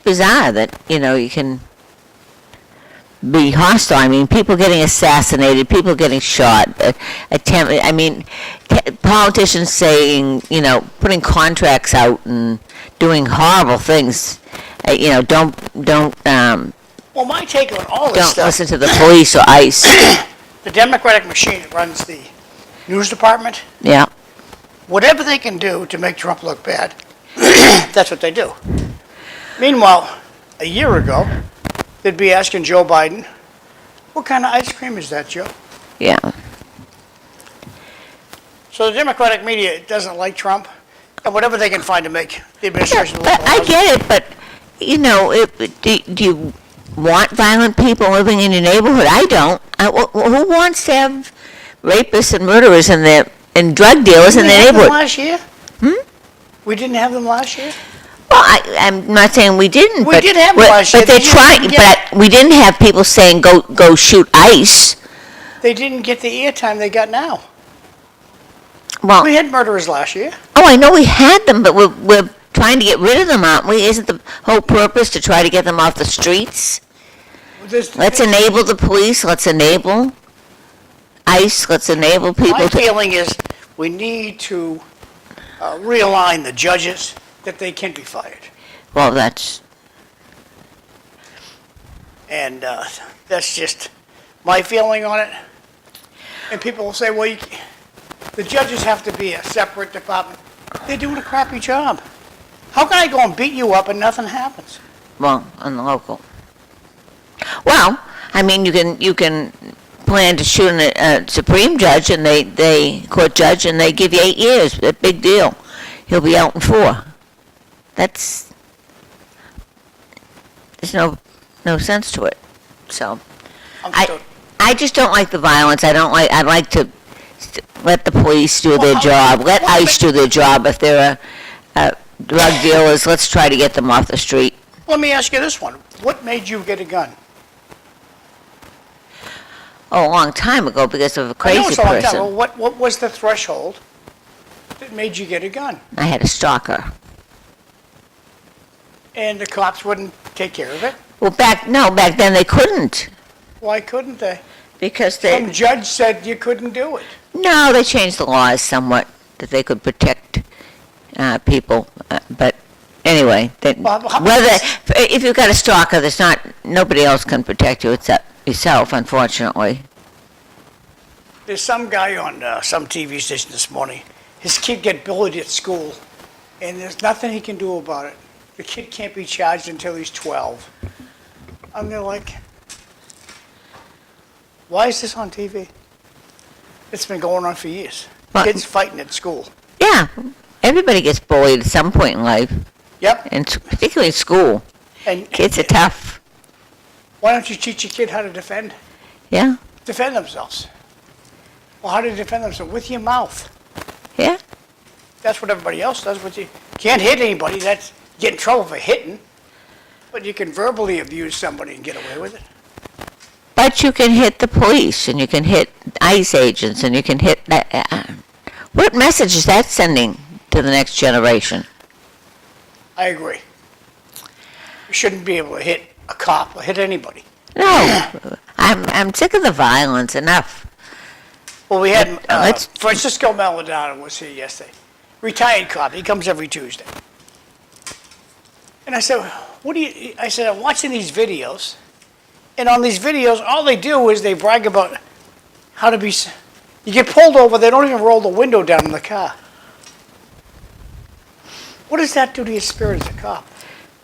bizarre that, you can be hostile. I mean, people getting assassinated, people getting shot, politicians saying, putting contracts out and doing horrible things. Don't Well, my take on all this don't stuff, listen to the police or ICE. the Democratic machine that runs the news department, Yeah. whatever they can do to make Trump look bad, that's what they do. Meanwhile, a year ago, they'd be asking Joe Biden, what kind of ice cream is that, Joe? Yeah. So the Democratic media doesn't like Trump, and whatever they can find to make the administration look I lousy. get it, but, do you want violent people living in your neighborhood? I don't. Who wants to have rapists and murderers and drug dealers in their We didn't have them neighborhood? last year? We didn't have them last year? Well, I'm not saying we didn't. We but, did have but, last year. but they're They just trying. didn't get- But we didn't have people saying go shoot ICE. They didn't get the airtime they got now. Well, We had murderers last year. I know we had them, but we're trying to get rid of them, aren't we? Isn't the whole purpose to try to get them off the streets? Let's enable the police. Let's enable ICE. Let's enable people My to. feeling is we need to realign the judges that they can be fired. Well, that's. And that's just my feeling on it. And people will say, well, the judges have to be a separate department. They're doing a crappy job. How can I go and beat you up and nothing happens? Well, on the local. Well, I mean, you can plan to shoot a Supreme Judge and court judge, and they give you 8 years. A big deal. He'll be out in 4. There's no sense to it. So I just don't like the violence. I'd like to let the police do their job. Let ICE do their job. If they're drug dealers, let's try to get them off the street. Let me ask you this one. What made you get a gun? Oh, a long time ago because of a I know crazy it's a long time. person. Well, what was the threshold that made you get a gun? I had a stalker. And the cops wouldn't take care of it? Well, back then they couldn't Why couldn't they? because Some judge said you couldn't do it. they changed the laws somewhat that they could protect people. But anyway, Well, how- if you've got a stalker, nobody else can protect you except yourself, unfortunately. There's some guy on some TV station this morning. His kid get bullied at school, and there's nothing he can do about it. The kid can't be charged until he's 12. And they're like, why is this on TV? It's been going on for years. Well- Kids fighting at school. Yeah, everybody gets bullied at some point in life, Yep. and particularly in school. And Kids are tough. why don't you teach your kid how to defend themselves? Well, how do you defend themselves? With your mouth. Yeah. That's what everybody else does. But you can't hit anybody. That's get in trouble for hitting. But you can verbally abuse somebody and get away with it. But you can hit the police, and you can hit ICE agents, and you can hit. What message is that sending to the next generation? I agree. You shouldn't be able to hit a cop or hit anybody. No, I'm sick of the violence. Enough. Well, we had let's- Francisco Maladano was here yesterday. Retired cop. He comes every Tuesday. And I said, I said, I'm watching these videos. And on these videos, all they do is they brag about how to be, you get pulled over, they don't even roll the window down in the car. What does that do to your spirit as a cop?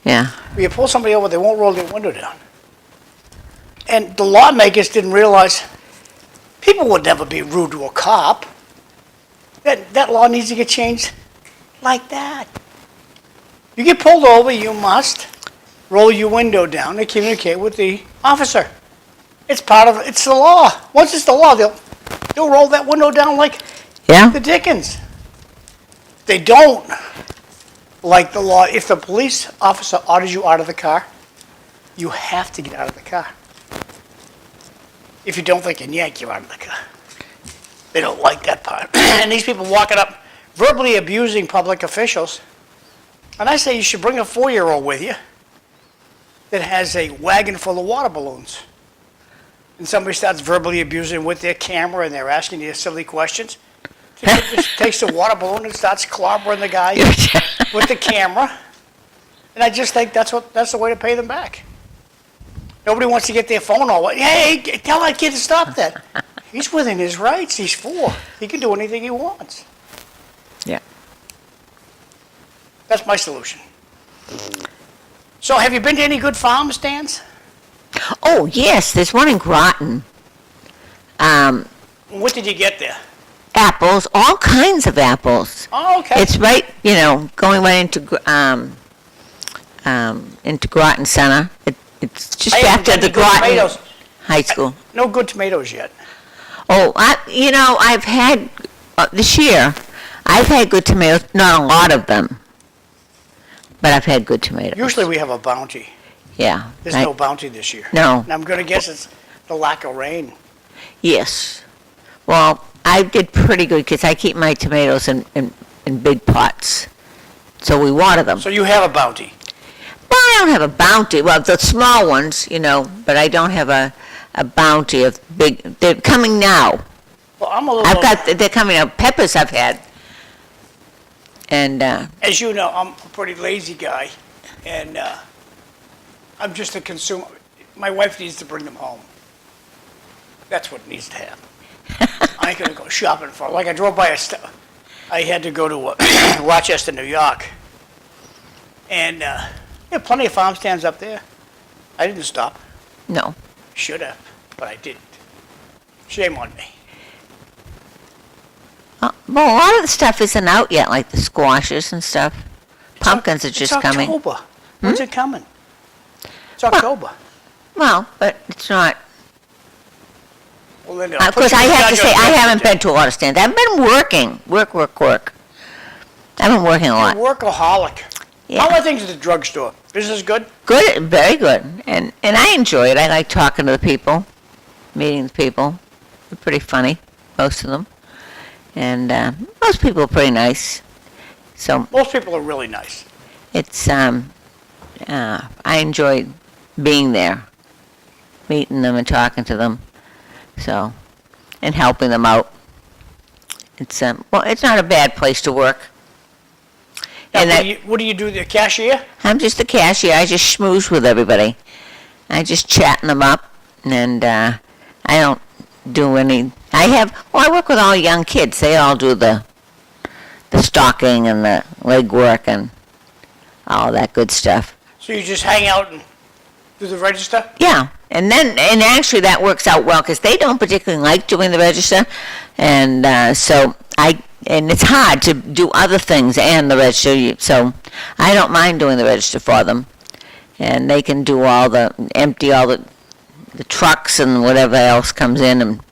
Yeah. When you pull somebody over, they won't roll their window down. And the lawmakers didn't realize people would never be rude to a cop. That law needs to get changed like that. You get pulled over, you must roll your window down and communicate with the officer. It's the law. Once it's the law, they'll roll that window down like Yeah. the Dickens. They don't like the law. If the police officer orders you out of the car, you have to get out of the car. If you don't, they can yank you out of the car. They don't like that part. And these people walking up, verbally abusing public officials. And I say you should bring a 4-year-old with you that has a wagon full of water balloons. And somebody starts verbally abusing with their camera and they're asking you silly questions. He just takes the water balloon and starts clobbering the guy with the camera. And I just think that's the way to pay them back. Nobody wants to get their phone all wet. Hey, tell that kid to stop that. He's within his rights. He's 4. He can do anything he wants. Yeah. That's my solution. So have you been to any good farm stands? Oh, yes, there's one in Groton. What did you get there? Apples, all kinds of apples. Oh, okay. It's right, going right into Groton Center. It's just after the Groton High School. No good tomatoes yet. Oh, I've had, this year, I've had good tomatoes, not a lot of them, but I've had good tomatoes. Usually we have a bounty. Yeah. There's no bounty this year. No. And I'm going to guess it's the lack of rain. Yes. Well, I did pretty good because I keep my tomatoes in big pots, so we water them. So you have a bounty? Well, I don't have a bounty. Well, the small ones, but I don't have a bounty of big. They're coming now. Well, I'm a little... They're coming out. Peppers I've had. And... as you know, I'm a pretty lazy guy, and I'm just a consumer. My wife needs to bring them home. That's what needs to happen. I ain't going to go shopping for it. Like I drove by I had to go to Rochester, New York, and there are plenty of farm stands up there. I didn't stop. No. Should have, but I didn't. Shame on me. Well, a lot of the stuff isn't out yet, like the squashes and stuff. Pumpkins are just coming. It's October. When's it coming? It's October. Well, but it's not. Well, then, Of course, I have to say, I haven't been to a lot of stands. I've been working. Work. I've been working a lot. You're a workaholic. Yeah. How are things at the drugstore? Business good? Good, very good. And I enjoy it. I like talking to the people, meeting the people. They're pretty funny, most of them. And most people are pretty nice. So Most people are really nice. it's, I enjoy being there, meeting them and talking to them. So, and helping them out. It's, it's not a bad place to work. Now, And what do you do, the cashier? I'm just the cashier. I just schmooze with everybody. I just chatting them up, and I don't do any. I work with all young kids. They all do the stocking and the leg work and all that good stuff. So you just hang out and do the register? Yeah, and actually that works out well because they don't particularly like doing the register, and and it's hard to do other things and the register, so I don't mind doing the register for them. And they can do empty all the trucks and whatever else comes in and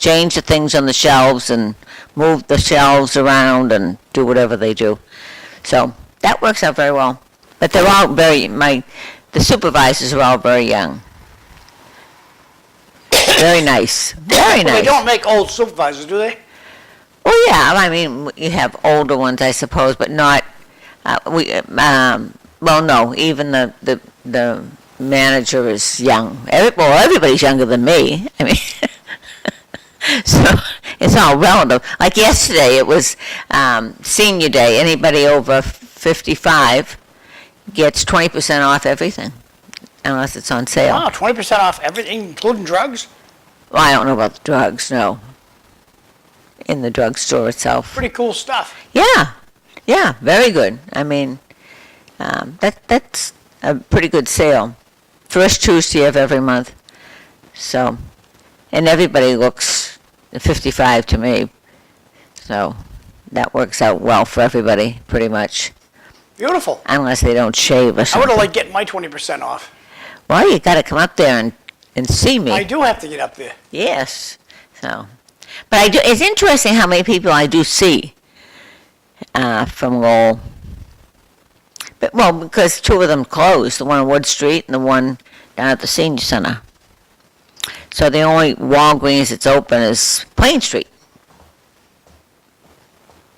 change the things on the shelves and move the shelves around and do whatever they do. So that works out very well. But they're all the supervisors are all very young. Very nice. Very nice. Well, they don't make old supervisors, do they? Well, yeah, I mean, you have older ones, I suppose, but not, no, even the manager is young. Everybody's younger than me. I mean, so it's all relative. Like yesterday, it was senior day. Anybody over 55 gets 20% off everything, unless it's on sale. Wow, 20% off everything, including drugs? Well, I don't know about the drugs, no. In the drugstore itself. Pretty cool stuff. Yeah, very good. I mean, that's a pretty good sale. First Tuesday of every month. So, and everybody looks 55 to me. So, that works out well for everybody, pretty much. Beautiful. Unless they don't shave or I something. would have liked getting my 20% off. Well, you got to come up there and see me. I do have to get up there. Yes. So, but it's interesting how many people I do see from Lowell. But, well, because two of them closed, the one on Wood Street and the one down at the Senior Center. So the only Walgreens that's open is Plain Street.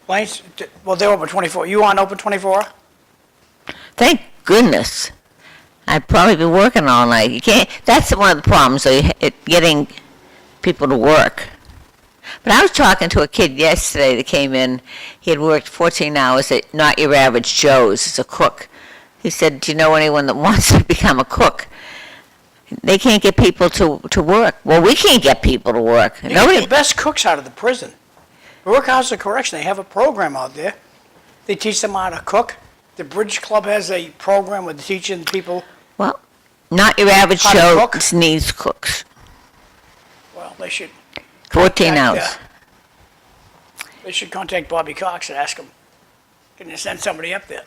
Well, they're open 24. You on open 24? Thank goodness. I'd probably be working all night. You can't, that's one of the problems, so getting people to work. But I was talking to a kid yesterday that came in. He had worked 14 hours at Not Your Average Joe's as a cook. He said, do you know anyone that wants to become a cook? They can't get people to work. Well, we can't get people to work. You get the best cooks out of the prison. Rourke House of Correction, they have a program out there. They teach them how to cook. The Bridge Club has a program with teaching people. Well, Not Your Average How to Joe cook? needs cooks. Well, they should 14 contact, hours. They should contact Bobby Cox and ask him, can you send somebody up there?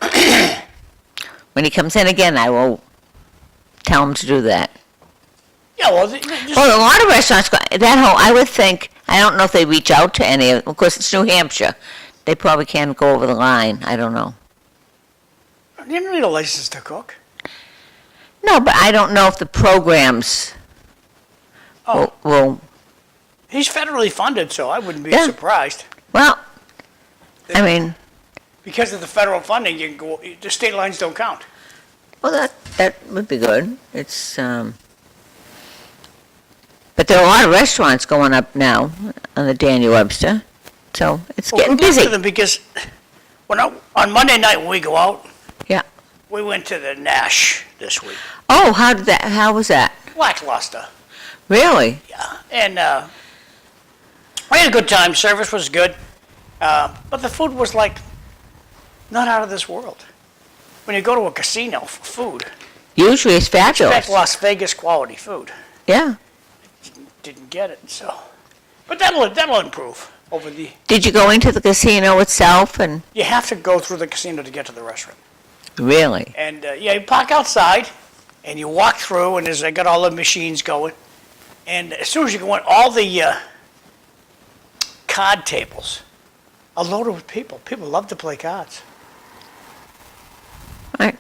When he comes in again, I will tell him to do that. Yeah, well, just, Well, a lot of restaurants, I would think, I don't know if they reach out to any of course, it's New Hampshire. They probably can't go over the line. I don't know. you don't need a license to cook. No, but I don't know if the programs Oh, will, he's federally funded, so I wouldn't be Yeah. surprised. well, I mean, Because of the federal funding, you can go, the state lines don't count. well, that would be good. It's, but there are a lot of restaurants going up now on the Daniel Webster, so it's Well, getting we went to busy. them because on Monday night when we go out, Yeah. we went to the Nash this week. Oh, how was that? Lackluster. Really? Yeah. And we had a good time. Service was good. But the food was like not out of this world. When you go to a casino for food, Usually it's expect fabulous. Las Vegas quality food. Yeah. Didn't get it, so. But that'll improve over the. Did you go into the casino itself and, You have to go through the casino to get to the restaurant. really? And yeah, you park outside, and you walk through, and they got all the machines going. And as soon as you go in, all the card tables are loaded with people. People love to play cards. Right.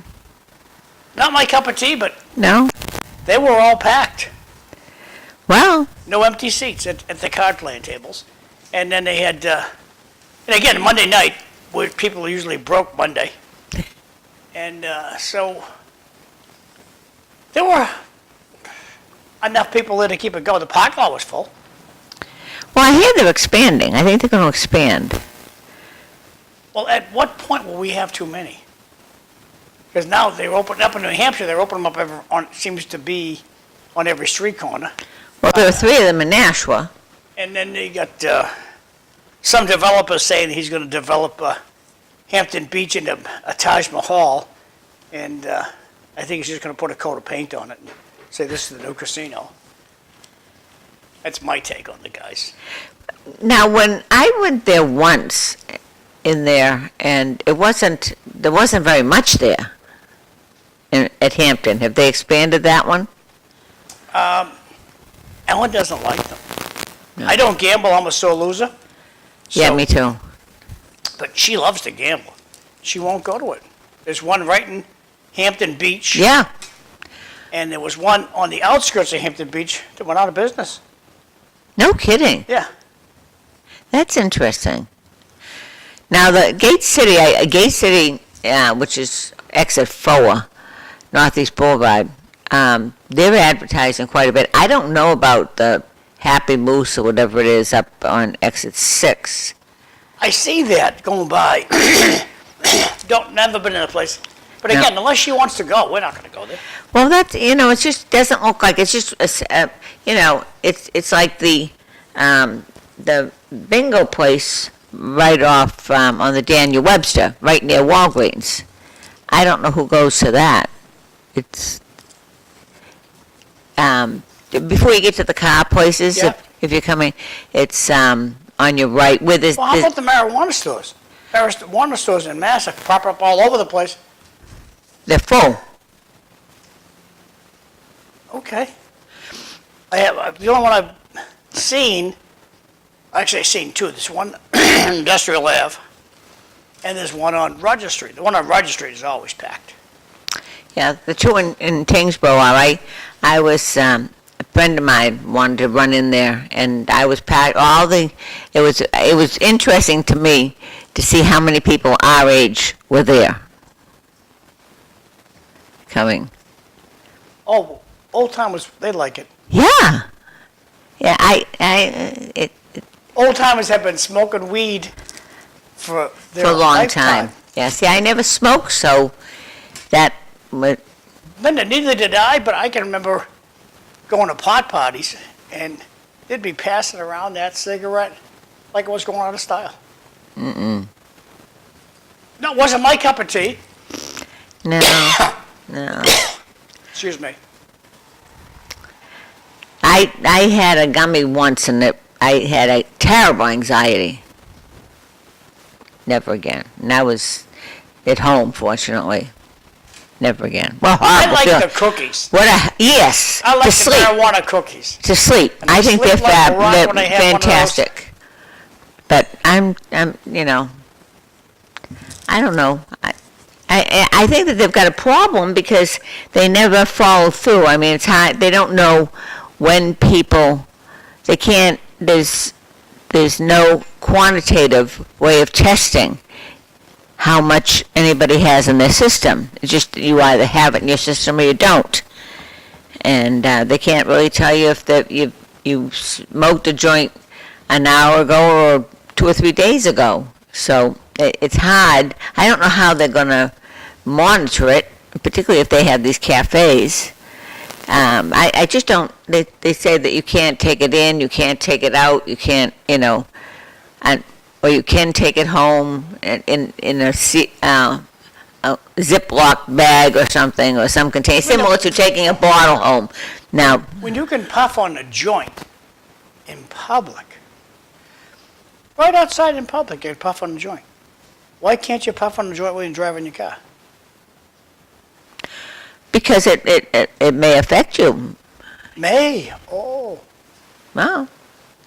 Not my cup of tea, but No? they were all packed. Well, No empty seats at the card playing tables. And then they had, and again, Monday night, where people are usually broke Monday. And so there were enough people there to keep it going. The parking lot was full. well, I hear they're expanding. I think they're going to expand. Well, at what point will we have too many? Because now they're opening up in New Hampshire, they're opening them up seems to be on every street corner. Well, there are 3 of them in Nashua. And then they got some developer saying he's going to develop Hampton Beach into a Taj Mahal. And I think he's just going to put a coat of paint on it and say this is the new casino. That's my take on the guys. Now, when I went there once in there, and there wasn't very much there at Hampton. Have they expanded that one? Ellen doesn't like them. No. I don't gamble, I'm a sore loser. Yeah, So- me too. But she loves to gamble. She won't go to it. There's one right in Hampton Beach. Yeah. And there was one on the outskirts of Hampton Beach that went out of business. No kidding. Yeah. That's interesting. Now, the Gate City, which is exit 4, Northeast Boulevard, they're advertising quite a bit. I don't know about the Happy Moose or whatever it is up on exit 6. I see that going by. Never been in a place. But No. again, unless she wants to go, we're not going to go there. Well, that's, it just doesn't look like, it's just, it's like the bingo place right off on the Daniel Webster, right near Walgreens. I don't know who goes to that. It's, before you get to the car places, Yeah. if you're coming, it's on your right, where there's, Well, how about the marijuana stores? Marijuana stores in Mass pop up all over the place. they're full. Okay. The only one I've seen, actually I've seen 2. There's one Industrial Ave, and there's one on Roger Street. The one on Roger Street is always packed. Yeah, the 2 in Tingsboro, all right. I was, a friend of mine wanted to run in there, and I was packed, it was interesting to me to see how many people our age were there coming. Oh, old timers, they like it. Yeah. Yeah, Old timers have been smoking weed for their for a long lifetime. time. Yeah, see, I never smoked, so that would, Linda, neither did I, but I can remember going to pot parties, and they'd be passing around that cigarette like it was going out of style. No, it wasn't my cup of tea. no, no. Excuse me. I had a gummy once, and I had a terrible anxiety. Never again. And I was at home, fortunately. Never again. Well, I horrible like feeling. the cookies. Yes. I like to the sleep. marijuana cookies. To sleep. And I I think sleep they're like a rock they're when I have one of those. fantastic. But I'm, I don't know. I think that they've got a problem because they never follow through. I mean, it's hard. They don't know when people, they can't, there's no quantitative way of testing how much anybody has in their system. It's just you either have it in your system or you don't. And they can't really tell you if you smoked a joint an hour ago or 2 or 3 days ago. So it's hard. I don't know how they're going to monitor it, particularly if they have these cafes. I just don't, they say that you can't take it in, you can't take it out, you can't, or you can take it home in a Ziploc bag or something, or some container, similar to taking a bottle home. Now, When you can puff on a joint in public, right outside in public, you can puff on a joint. Why can't you puff on a joint when you're driving your car? because it may affect you. May. Oh. Well,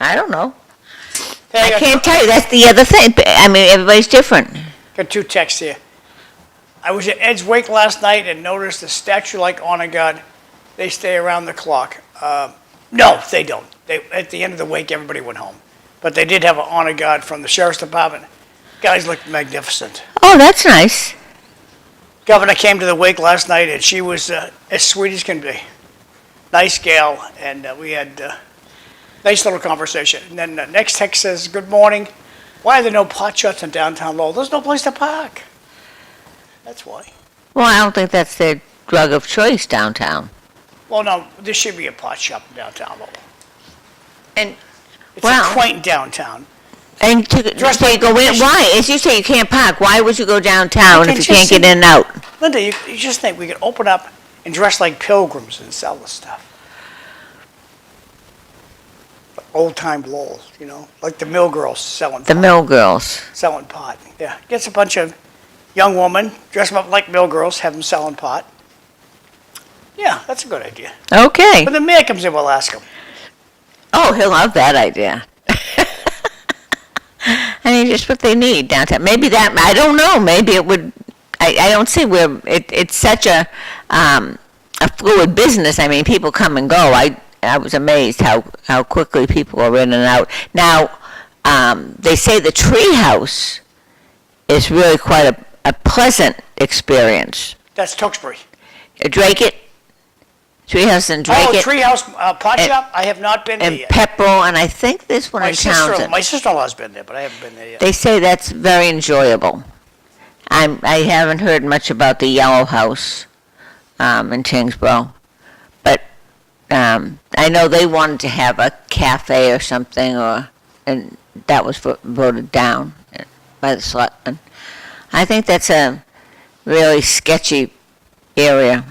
I don't know. Hey, I can't tell you. That's the other thing. I mean, everybody's different. Got 2 texts here. I was at Ed's wake last night and noticed a statue-like honor guard. They stay around the clock. No, they don't. At the end of the wake, everybody went home. But they did have an honor guard from the sheriff's department. Guys looked magnificent. Oh, that's nice. Governor came to the wake last night, and she was as sweet as can be. Nice gal, and we had nice little conversation. And then the next text says, "Good morning. Why are there no pot shops in downtown Lowell? There's no place to park." That's why. Well, I don't think that's their drug of choice downtown. Well, no, there should be a pot shop in downtown Lowell. And It's Well- a quaint downtown. And to go in, why? As you say, you can't park. Why would you go downtown You if you can can't just get in and out? Linda, you just think we could open up and dress like pilgrims and sell this stuff. Old-time Lowell, like the mill girls selling The pot. mill girls. Selling pot, yeah. Gets a bunch of young women, dress them up like mill girls, have them selling pot. Yeah, that's a good idea. Okay. When the mayor comes in, we'll ask him. Oh, he'll love that idea. I mean, just what they need downtown. Maybe that, I don't know, maybe it would, I don't see where, it's such a fluid business. I mean, people come and go. I was amazed how quickly people are in and out. Now, they say the tree house is really quite a pleasant experience. That's Tewksbury. Drake it, Treehouse and Drake Oh, it, Treehouse Pot and- Shop? I have not been there and yet. Pepperell, and I think there's one My in Townsend. sister-in-law's been there, but I haven't been there yet. They say that's very enjoyable. I haven't heard much about the Yellow House in Tingsboro, but I know they wanted to have a cafe or something, and that was voted down by the selectmen. I think that's a really sketchy area.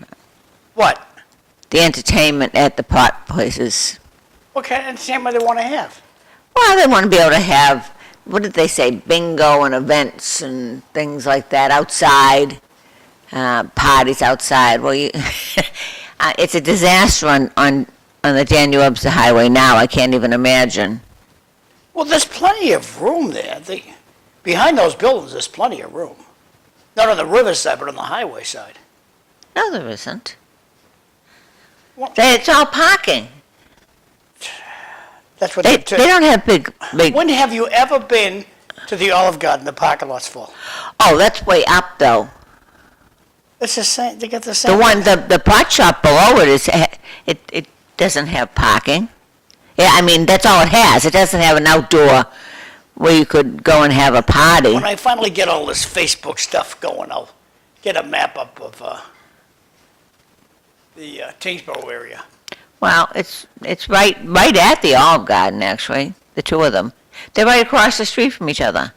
What? The entertainment at the pot places. What kind of entertainment they want to have? Well, they want to be able to have, what did they say, bingo and events and things like that outside, parties outside. Well, it's a disaster on the Daniel Webster Highway now. I can't even imagine. Well, there's plenty of room there. Behind those buildings, there's plenty of room. Not on the riverside, but on the highway side. No, there isn't. Well- It's all parking. That's what They they don't have big. When have you ever been to the Olive Garden? The parking lot's full. Oh, that's way up though. It's the same, they got the same. The pot shop below it doesn't have parking. Yeah, I mean, that's all it has. It doesn't have an outdoor where you could go and have a party. When I finally get all this Facebook stuff going, I'll get a map up of the Tewksbury area. Well, it's right at the Olive Garden, actually, the two of them. They're right across the street from each other.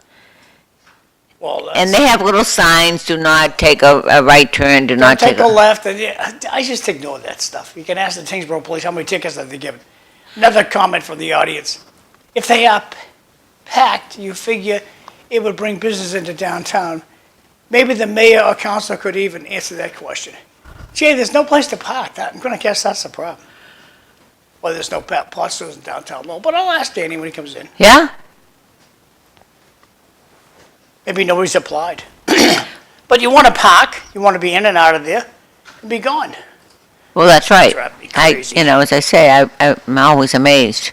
Well, And they have little signs, do not take a right turn, do not take a left. And I just ignore that stuff. You can ask the Tewksbury police how many tickets have they given. Another comment from the audience. If they are packed, you figure it would bring business into downtown. Maybe the mayor or councilor could even answer that question. Gee, there's no place to park. I'm going to guess that's the problem. Well, there's no pot stores in downtown Lowell, but I'll ask Danny when he comes in. Yeah? Maybe nobody's applied. But you want to park, you want to be in and out of there, and be gone. Well, that's right. Drive me crazy. As I say, I'm always amazed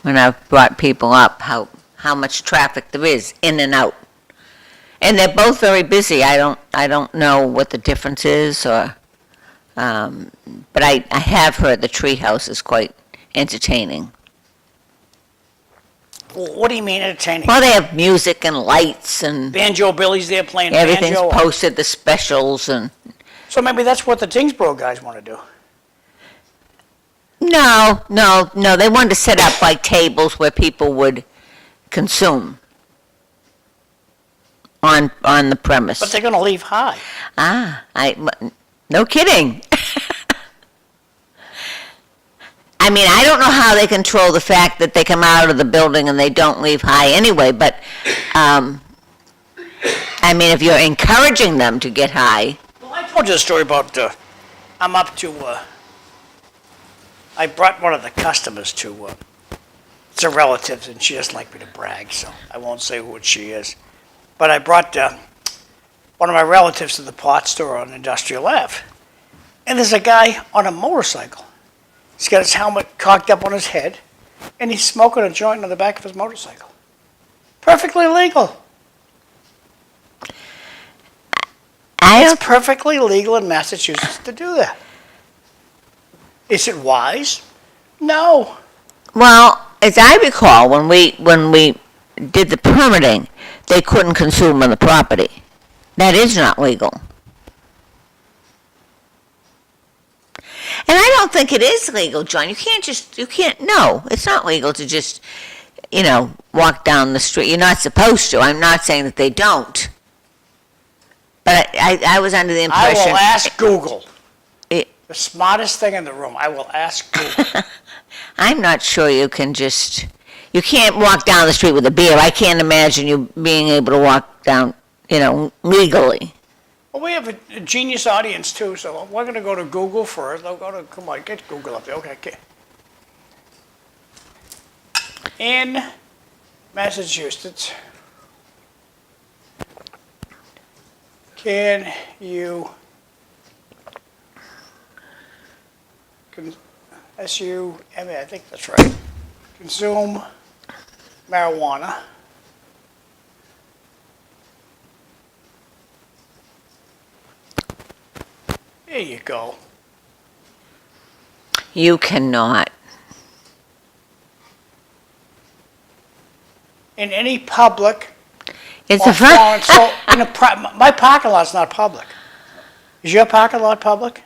when I've brought people up how much traffic there is in and out. And they're both very busy. I don't know what the difference is, but I have heard the treehouse is quite entertaining. Well, what do you mean entertaining? Well, they have music and lights and Banjo Billy's there playing everything's banjo. posted, the specials and. So maybe that's what the Tewksbury guys want to do. No, they wanted to set up like tables where people would consume on the premise. But they're going to leave high. No kidding. I mean, I don't know how they control the fact that they come out of the building and they don't leave high anyway, but, I mean, if you're encouraging them to get high. Well, I told you a story about, I'm up to, I brought one of the customers to, it's a relative, and she doesn't like me to brag, so I won't say who she is. But I brought one of my relatives to the pot store on Industrial Ave. And there's a guy on a motorcycle. He's got his helmet cocked up on his head, and he's smoking a joint on the back of his motorcycle. Perfectly legal. It's perfectly legal in Massachusetts to do that. Is it wise? No. Well, as I recall, when we did the permitting, they couldn't consume on the property. That is not legal. And I don't think it is legal, John. No, it's not legal to just, walk down the street. You're not supposed to. I'm not saying that they don't. But I was under the impression. I will ask Google. The smartest thing in the room. I will ask Google. I'm not sure you can't walk down the street with a beer. I can't imagine you being able to walk down, legally. Well, we have a genius audience too, so we're going to go to Google first. Come on, get Google up there. Okay. In Massachusetts, can you S-U-M-A, I think that's right, consume marijuana There you go. You cannot. In any public. It's a fun. So my parking lot's not public. Is your parking lot public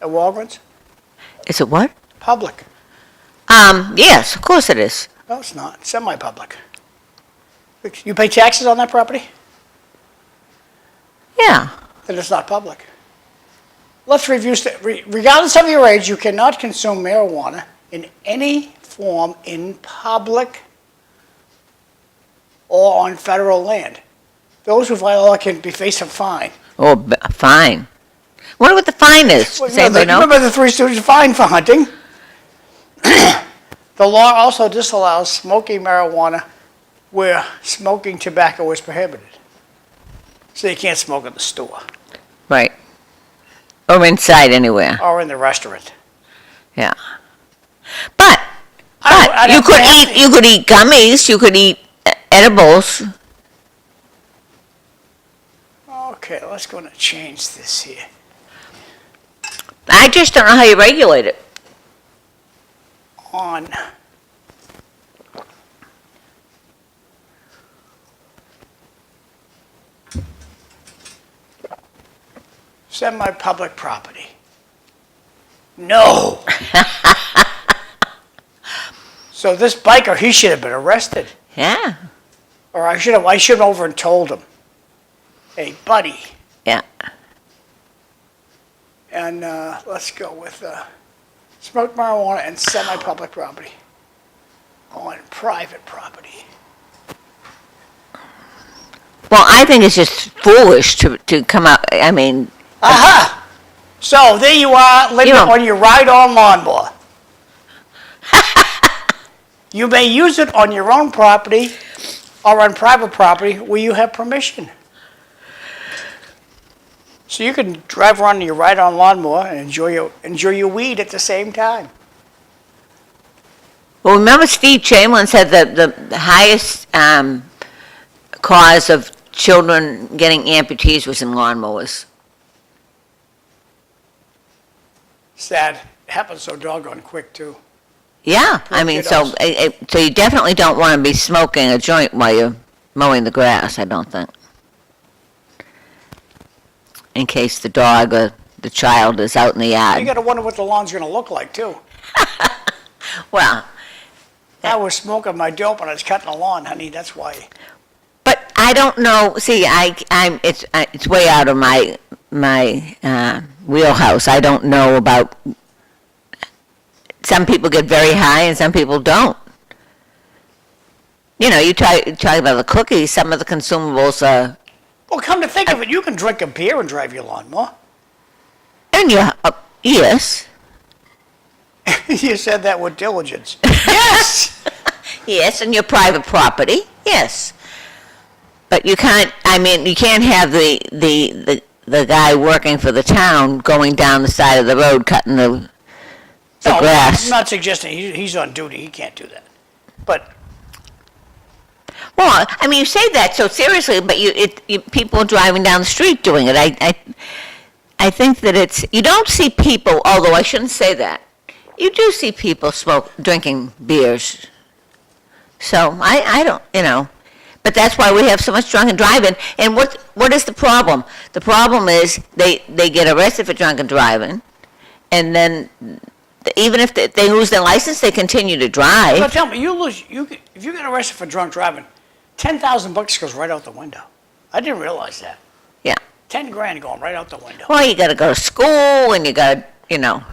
at Walgreens? Is it what? Public. Yes, of course it is. No, it's not. It's semi-public. You pay taxes on that property? Yeah. Then it's not public. Let's review, regardless of your age, you cannot consume marijuana in any form in public or on federal land. Those who violate can be faced a fine. Oh, a fine. Wonder what the fine is. Well, Does anybody know? Remember the Three Stooges fine for hunting? The law also disallows smoking marijuana where smoking tobacco is prohibited. So you can't smoke in the store. Right. Or inside anywhere. Or in the restaurant. Yeah. But you could eat gummies, you could eat edibles. Okay, let's go and change this here. I just don't know how you regulate it. On semi-public property. No. So this biker, he should have been arrested. Yeah, Or I should have over and told him, hey, buddy. yeah. And let's go with smoked marijuana and semi-public property on private property. Well, I think it's just foolish to come out, I mean, Aha! So there you are, living You know- on your ride-on lawnmower. You may use it on your own property or on private property where you have permission. So you can drive around in your ride-on lawnmower and enjoy your weed at the same time. well, remember Steve Chamberlain said that the highest cause of children getting amputees was in lawnmowers. Sad. It happens so doggone quick, too. Yeah, I mean, so, kiddos. so you definitely don't want to be smoking a joint while you're mowing the grass, I don't think. In case the dog or the child is out in the You yard. gotta wonder what the lawn's gonna look like, too. Well, I was smoking my dope when I was cutting the lawn, honey, that's why. but I don't know, see, it's way out of my wheelhouse. I don't know about, some people get very high and some people don't. You know, you talk about the cookies, some of the consumables are, Well, come to think of it, you can drink a beer and drive your lawnmower. and yes, You said that with diligence. Yes! yes, and your private property, yes. But you can't, I mean, you can't have the guy working for the town going down the side of the road cutting the No, grass. I'm not suggesting he's on duty, he can't do that. But Well, I mean, you say that so seriously, but people driving down the street doing it. I think that you don't see people, although I shouldn't say that. You do see people drinking beers. So I don't, but that's why we have so much drunken driving. And what is the problem? The problem is they get arrested for drunken driving, and then even if they lose their license, they continue to drive. so tell me, if you get arrested for drunk driving, $10,000 goes right out the window. I didn't realize that. Yeah. 10 grand going right out the window. Well, you got to go to school, and you got to,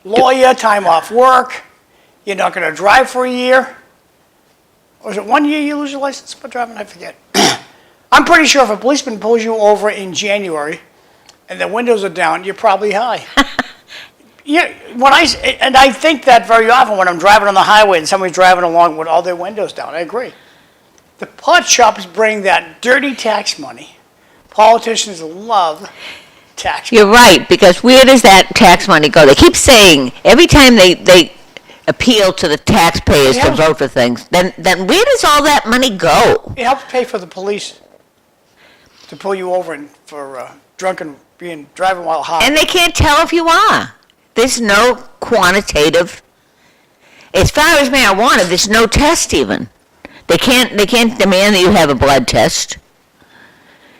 Lawyer, time off work, you're not gonna drive for a year. Was it 1 year you lose your license for driving? I forget. I'm pretty sure if a policeman pulls you over in January and the windows are down, you're probably high. Yeah, and I think that very often when I'm driving on the highway and somebody's driving along with all their windows down. I agree. The pot shops bring that dirty tax money. Politicians love tax money. You're right, because where does that tax money go? They keep saying, every time they appeal to the taxpayers to Yeah. vote for things, then where does all that money go? It helps pay for the police to pull you over for drunken driving while high. And they can't tell if you are. There's no quantitative, as far as marijuana, there's no test even. They can't demand that you have a blood test.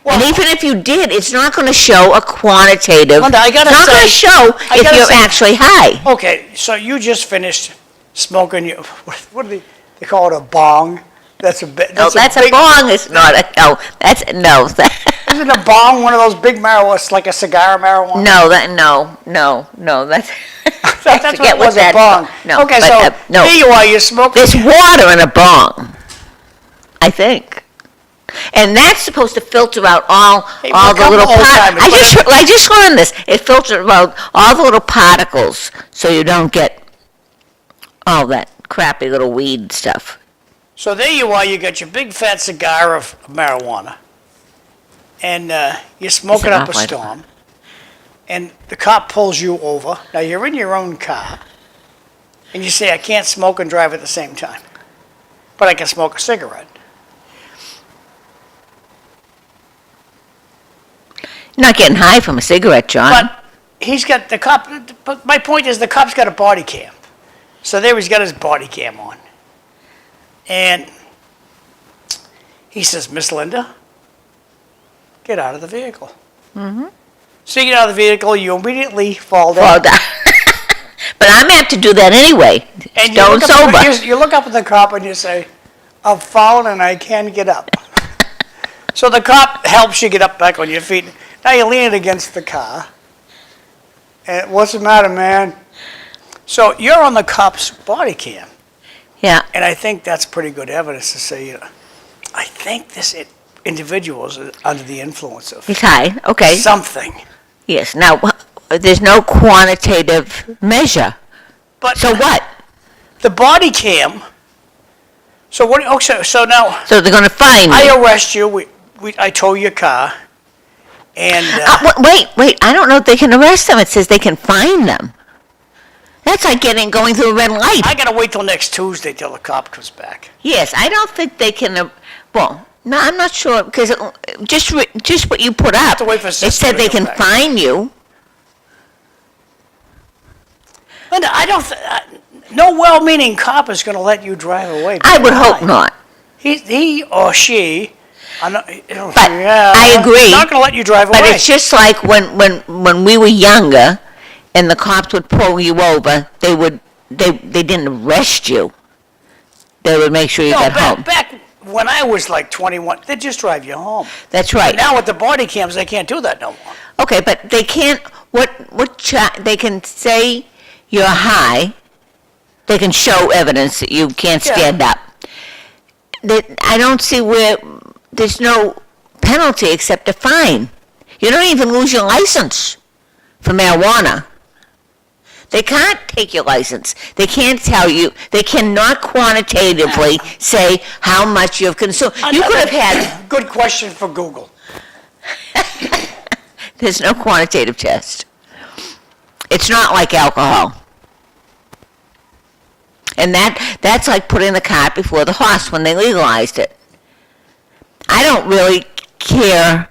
And even if you did, it's not going to show a quantitative. Linda, I gotta it's not going to say- show I if gotta you're say- actually high. Okay, so you just finished smoking your, what do they call it, a bong? That's a bit. No, that's a bong. It's not a. No, that's no. Isn't a bong one of those big marijuana? It's like a cigar marijuana. No. That's. That's forget what was a that- bong. No. Okay, but, so no. here you are. You're smoking. There's water in a bong, I think. And that's supposed to filter out all Hey, the we're little old-timers, I just learned this. It filters out all the little particles, so you don't get all that crappy little weed stuff. So there you are. You got your big fat cigar of marijuana, and you're smoking up a awful. storm. And the cop pulls you over. Now you're in your own car, and you say, "I can't smoke and drive at the same time, but I can smoke a cigarette." Not getting high from a cigarette, John. But he's got the cop, but my point is the cop's got a body cam. So there he's got his body cam on. And he says, Miss Linda, get out of the vehicle. Mm-hmm. So you get out of the vehicle, you immediately fall down. Fall down. But I'm apt to do that anyway. And Stone sober. You look up at the cop and you say, I've fallen and I can't get up. So the cop helps you get up back on your feet. Now you're leaning against the car. And what's the matter, man? So you're on the cop's body cam. Yeah. And I think that's pretty good evidence to say, you know, I think this individual is under the influence of He's high. Okay. something. Yes. Now, there's no quantitative measure. But So what? the body cam. So what? Okay, so now So they're going to fine I you. arrest you. I tow your car, and Wait. I don't know if they can arrest them. It says they can fine them. That's like going through a red light. I gotta wait till next Tuesday till the cop comes back. Yes, I don't think they can. Well, no, I'm not sure because just what you put up. to wait for It Cisco said to they come can back. fine you. Linda, I don't. No well-meaning cop is gonna let you drive away. I would hope not. He or she. I'm not, But I agree. Not gonna let you drive But away. it's just like when we were younger, and the cops would pull you over. They didn't arrest you. They would make sure you got home. back when I was like 21, they'd just drive you home. That's right. Now with the body cams, they can't do that no more. Okay, but they can't. They can say you're high. They can show evidence that you can't Yeah. stand up. I don't see where there's no penalty except a fine. You don't even lose your license for marijuana. They can't take your license. They can't tell you. They cannot quantitatively say how much you've consumed. You could have had. Good question for Google. There's no quantitative test. It's not like alcohol. And that's like putting the cart before the horse when they legalized it. I don't really care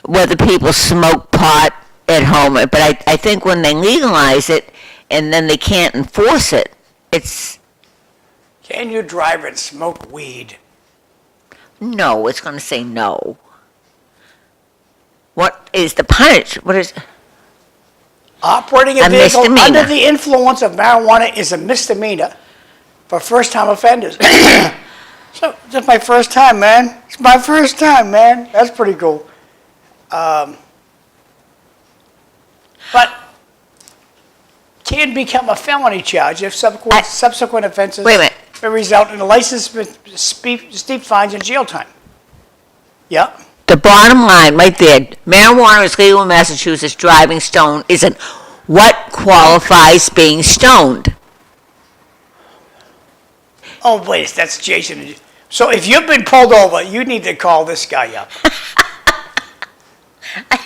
whether people smoke pot at home, but I think when they legalize it and then they can't enforce it, it's, Can you drive and smoke weed? no, it's going to say no. What is the punish? What is, Operating a A vehicle misdemeanor. under the influence of marijuana is a misdemeanor for first-time offenders. So, this is my first time, man. It's my first time, man. That's pretty cool. But can become a felony charge if subsequent offenses Wait a minute. may result in a license with steep fines and jail time. Yeah. the bottom line right there, marijuana is legal in Massachusetts, driving stoned isn't. What qualifies being stoned? Oh, wait, that's Jason. So if you've been pulled over, you need to call this guy up.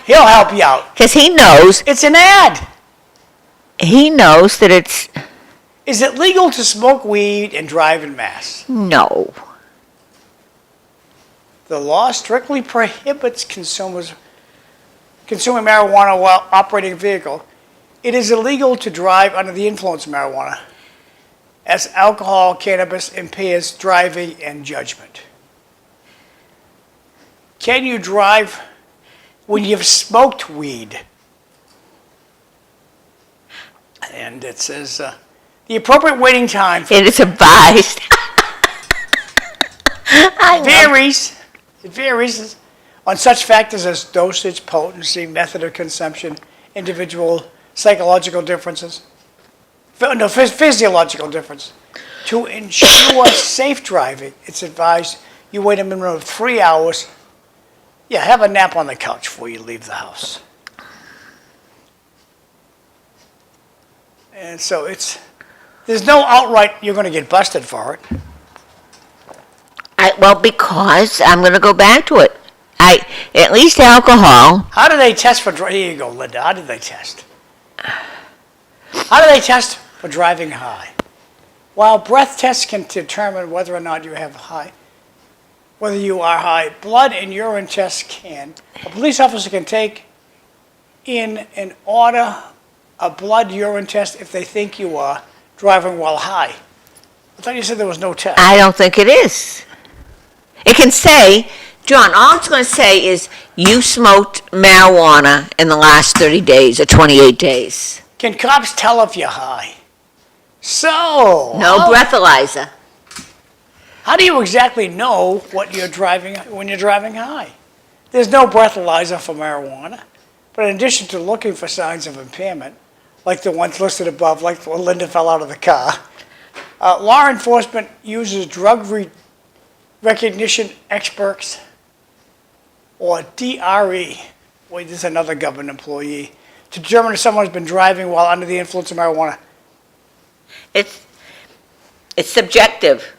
He'll help you out. Because he knows It's an ad. that it's, Is it legal to smoke weed and drive in Mass? no. The law strictly prohibits consuming marijuana while operating a vehicle. It is illegal to drive under the influence of marijuana, as alcohol, cannabis impairs driving and judgment. Can you drive when you've smoked weed? And it says, the appropriate waiting time It is advised. It varies on such factors as dosage, potency, method of consumption, individual psychological differences, physiological difference. To ensure safe driving, it's advised you wait a minimum of 3 hours. Yeah, have a nap on the couch before you leave the house. And so there's no outright, you're going to get busted for it. Well, because I'm going to go back to it. At least alcohol. How do they test for, here you go, Linda, how do they test? How do they test for driving high? While breath tests can determine whether or not you are high, blood and urine tests can. A police officer can take in an order a blood urine test if they think you are driving while high? I thought you said there was no test. I don't think it is. It can say, John, all it's going to say is you smoked marijuana in the last 30 days or 28 days. Can cops tell if you're high? So. No breathalyzer. How do you exactly know what you're driving when you're driving high? There's no breathalyzer for marijuana, but in addition to looking for signs of impairment, like the ones listed above, like when Linda fell out of the car, law enforcement uses drug recognition experts, or DRE, wait, this is another government employee, to determine if someone's been driving while under the influence of marijuana. It's subjective.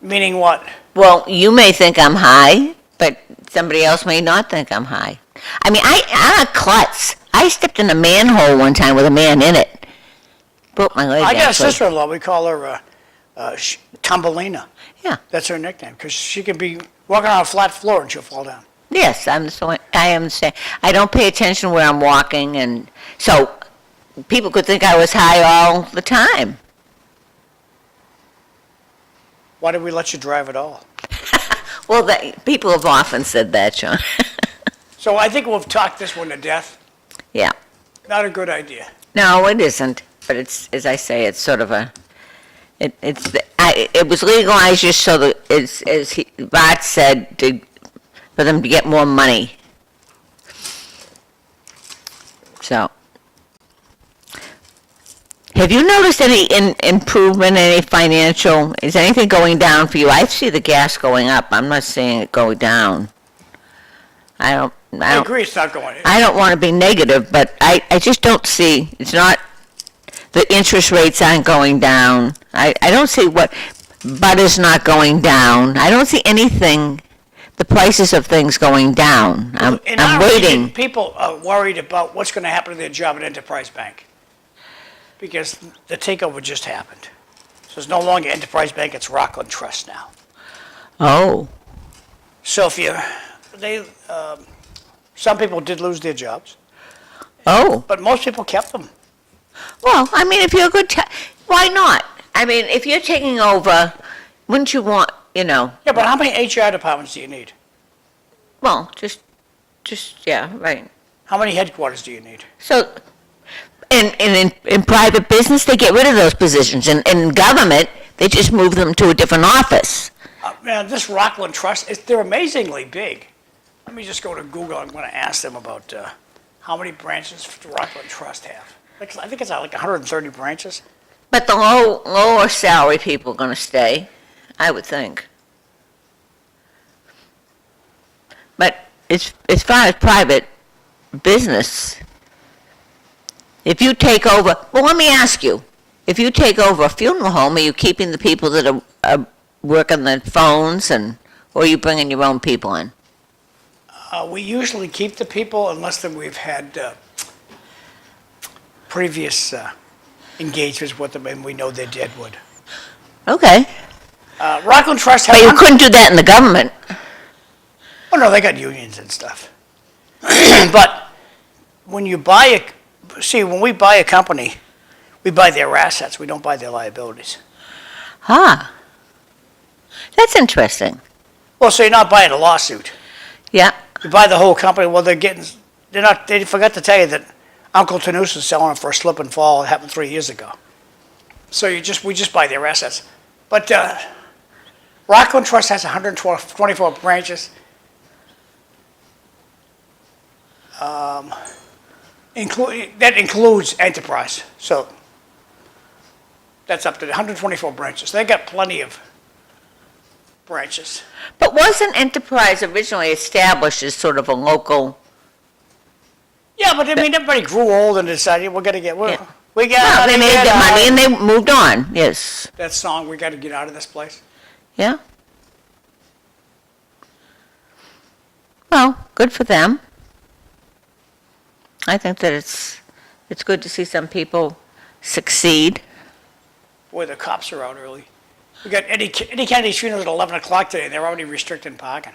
Meaning what? Well, you may think I'm high, but somebody else may not think I'm high. I mean, I'm a klutz. I stepped in a manhole one time with a man in it. Broke my leg, I got a actually. sister-in-law, we call her Tumbelina. Yeah. That's her nickname, because she can be walking on a flat floor and she'll fall down. Yes, I am the same. I don't pay attention where I'm walking, and so people could think I was high all the time. Why did we let you drive at all? Well, people have often said that, John. So I think we've talked this one to death. Yeah. Not a good idea. No, it isn't. But it's, as I say, it's sort of a, it was legalized just so that, as Bart said, for them to get more money. So, have you noticed any improvement, any financial, is anything going down for you? I see the gas going up. I'm not seeing it go down. I agree it's not going. I don't want to be negative, but I just don't see, it's not, the interest rates aren't going down. I don't see butter's not going down. I don't see anything, the prices of things going down. I'm waiting. People are worried about what's going to happen to their job at Enterprise Bank, because the takeover just happened. So it's no longer Enterprise Bank, it's Rockland Trust now. Oh. So some people did lose their jobs. Oh. But most people kept them. Well, I mean, if you're a good, why not? I mean, if you're taking over, wouldn't you want, Yeah, but how many HR departments do you need? Well, just, yeah, right. How many headquarters do you need? So, in private business, they get rid of those positions. In government, they just move them to a different office. Man, this Rockland Trust, they're amazingly big. Let me just go to Google. I'm going to ask them about how many branches the Rockland Trust have. I think it's like 130 branches. But the lower salary people are going to stay, I would think. But as far as private business, if you take over, well, let me ask you, if you take over a funeral home, are you keeping the people that are working the phones, or are you bringing your own people in? We usually keep the people unless we've had previous engagements with them and we know they're deadwood. Okay. Rockland Trust But you couldn't do that in the government. Oh, no, they got unions and stuff. But when you when we buy a company, we buy their assets, we don't buy their liabilities. Ah. That's interesting. Well, so you're not buying a lawsuit. Yeah. You buy the whole company, well, they forgot to tell you that Uncle Tanus is selling it for a slip and fall. It happened 3 years ago. So we just buy their assets. But Rockland Trust has 124 branches. That includes Enterprise. So that's up to 124 branches. They got plenty of branches. But wasn't Enterprise originally established as sort of a local? Yeah, but I mean, everybody grew old and decided we got to get. Yeah. We got. Well, they made their money and they moved on. Yes. That song, we got to get out of this place. Yeah. Well, good for them. I think that it's good to see some people succeed. Boy, the cops are out early. We got Eddie Kennedy's funeral at 11 o'clock today, and they're already restricting parking.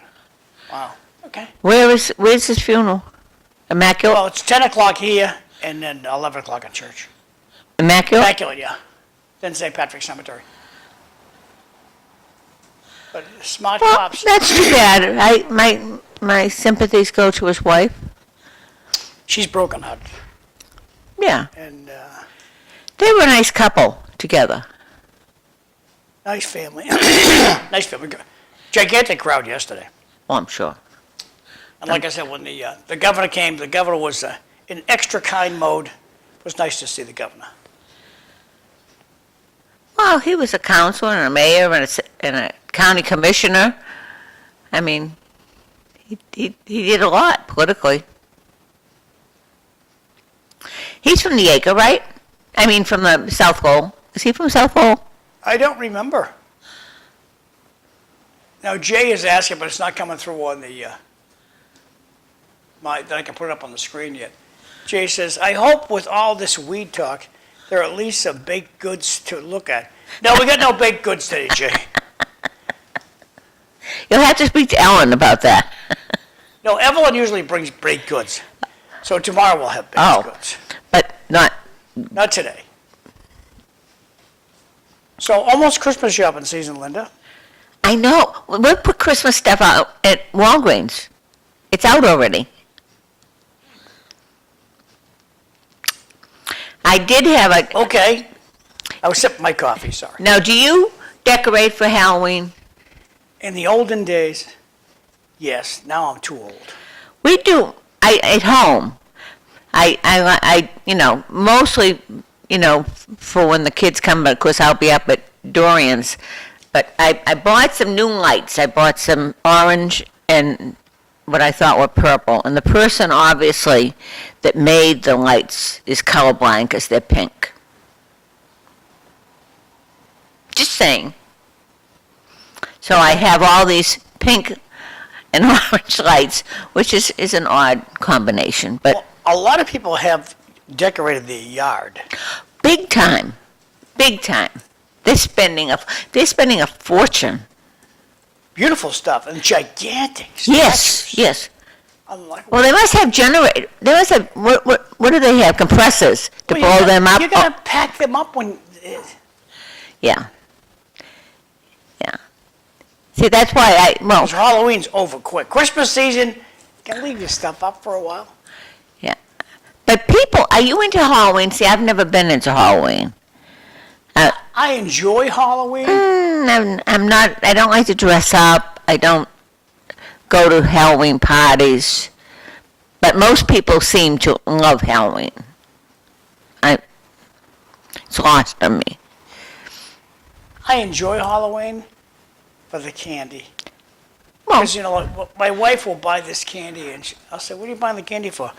Wow. Okay. Where's his funeral? Immaculate? Well, it's 10 o'clock here, and then 11 o'clock in church. Immaculate? Immaculate, yeah. Then St. Patrick's Cemetery. But smart Well, cops. that's too bad. My sympathies go to his wife. She's brokenhearted. Yeah. And They were a nice couple together. nice family. Nice family. Gigantic crowd yesterday. Oh, I'm sure. And like I said, when the governor came, the governor was in extra kind mode. It was nice to see the governor. Well, he was a councilor and a mayor and a county commissioner. I mean, he did a lot politically. He's from the Acre, right? I mean, from the South Lowell. Is he from South Lowell? I don't remember. Now, Jay is asking, but it's not coming through on the, that I can put it up on the screen yet. Jay says, I hope with all this weed talk, there are at least some baked goods to look at. No, we got no baked goods today, Jay. You'll have to speak to Ellen about that. No, Evelyn usually brings baked goods. So tomorrow we'll have baked goods. But not, Not today. So almost Christmas shopping season, Linda. I know. We'll put Christmas stuff out at Walgreens. It's out already. I did have a, Okay. I was sipping my coffee, sorry. now do you decorate for Halloween? In the olden days, yes. Now I'm too old. We do, at home. I mostly, for when the kids come, but of course I'll be up at Dorian's. But I bought some new lights. I bought some orange and what I thought were purple. And the person, obviously, that made the lights is colorblind because they're pink. Just saying. So I have all these pink and orange lights, which is an odd combination. But Well, a lot of people have decorated their yard. big time, big time. They're spending a fortune. Beautiful stuff and gigantic Yes, statues. yes. I'm like, Well, they must have they must have, what do they have, compressors to well, blow them up? You gotta pack them up when. Yeah. Yeah. See, that's why Because Halloween's over quick. Christmas season, you can leave your stuff up for a while. yeah. But people, are you into Halloween? See, I've never been into Halloween. I enjoy Halloween. I'm not, I don't like to dress up. I don't go to Halloween parties. But most people seem to love Halloween. It's lost on me. I enjoy Halloween for the candy. Well, Because, like, my wife will buy this candy, and I'll say, what are you buying the candy for?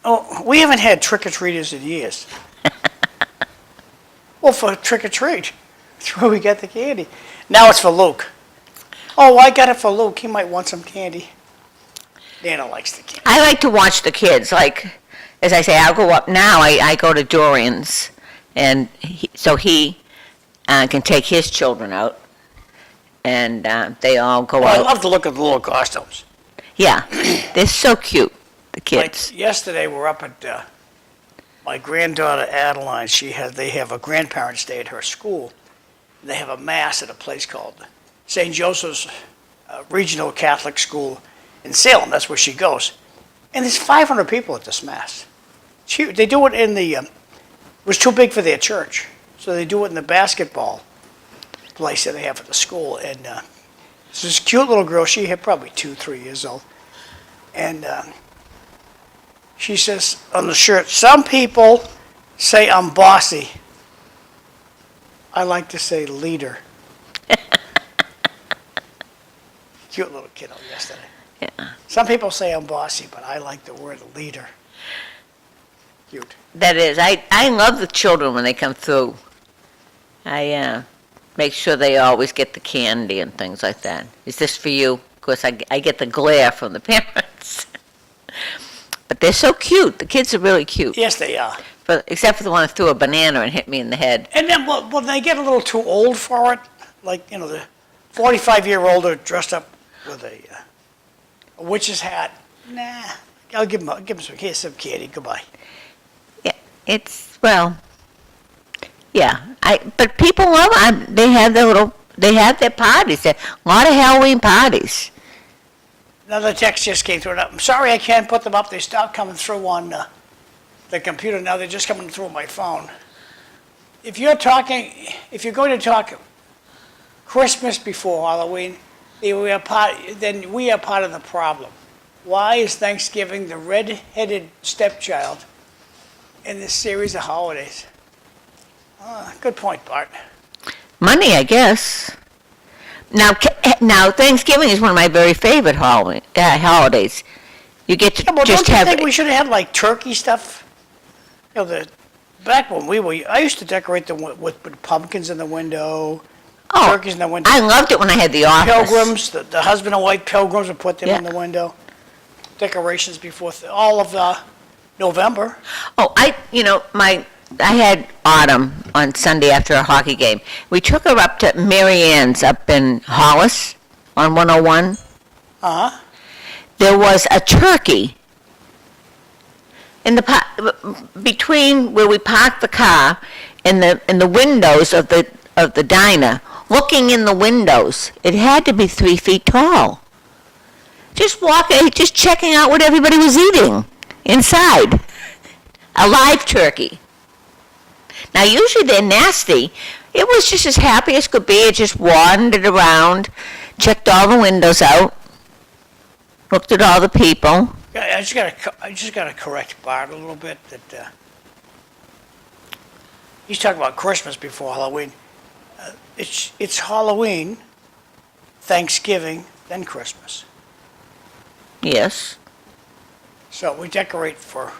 Oh, we haven't had trick-or-treaters in years. Well, for trick-or-treat. That's where we get the candy. Now it's for Luke. Oh, I got it for Luke. He might want some candy. Nana likes the candy. I like to watch the kids. Like, as I say, I'll go up now. I go to Dorian's, and so he can take his children out, and they all go Well, I out. love to look at the little costumes. Yeah, they're so cute, the kids. Like yesterday, we're up at my granddaughter Adeline. They have a grandparents' day at her school. They have a mass at a place called St. Joseph's Regional Catholic School in Salem. That's where she goes. And there's 500 people at this mass. They do it in the. It was too big for their church, so they do it in the basketball place that they have at the school. And it's this cute little girl. She had probably 2-3 years old, and she says on the shirt, "Some people say I'm bossy. I like to say leader." Cute little kiddo yesterday. Yeah. Some people say I'm bossy, but I like the word leader. Cute. That is, I love the children when they come through. I make sure they always get the candy and things like that. Is this for you? Of course, I get the glare from the parents. But they're so cute. The kids are really cute. Yes, they are. Except for the one that threw a banana and hit me in the head. And then when they get a little too old for it, like, the 45-year-old are dressed up with a witch's hat. Nah, I'll give him some, here's some candy, goodbye. Yeah, but people love it. They have their parties, a lot of Halloween parties. Another text just came through. I'm sorry I can't put them up. They stopped coming through on the computer. Now they're just coming through on my phone. If you're going to talk Christmas before Halloween, then we are part of the problem. Why is Thanksgiving the red-headed stepchild in this series of holidays? Good point, Bart. Money, I guess. Now, Thanksgiving is one of my very favorite holidays. You get to Well, just don't you have think we should have had like turkey stuff? Back when I used to decorate them with pumpkins in the window, turkeys in the window. I loved it when I had the office. Pilgrims, the husband and wife pilgrims would put them in the window. Decorations before all of November. Oh, I had Autumn on Sunday after a hockey game. We took her up to Mary Ann's up in Hollis on 101. Uh-huh. There was a turkey in between where we parked the car and the windows of the diner. Looking in the windows, it had to be 3 feet tall. Just checking out what everybody was eating inside. A live turkey. Now, usually they're nasty. It was just as happy as could be. It just wandered around, checked all the windows out, looked at all the people. I just gotta correct Bart a little bit. That he's talking about Christmas before Halloween. It's Halloween, Thanksgiving, then Christmas. Yes. So we decorate for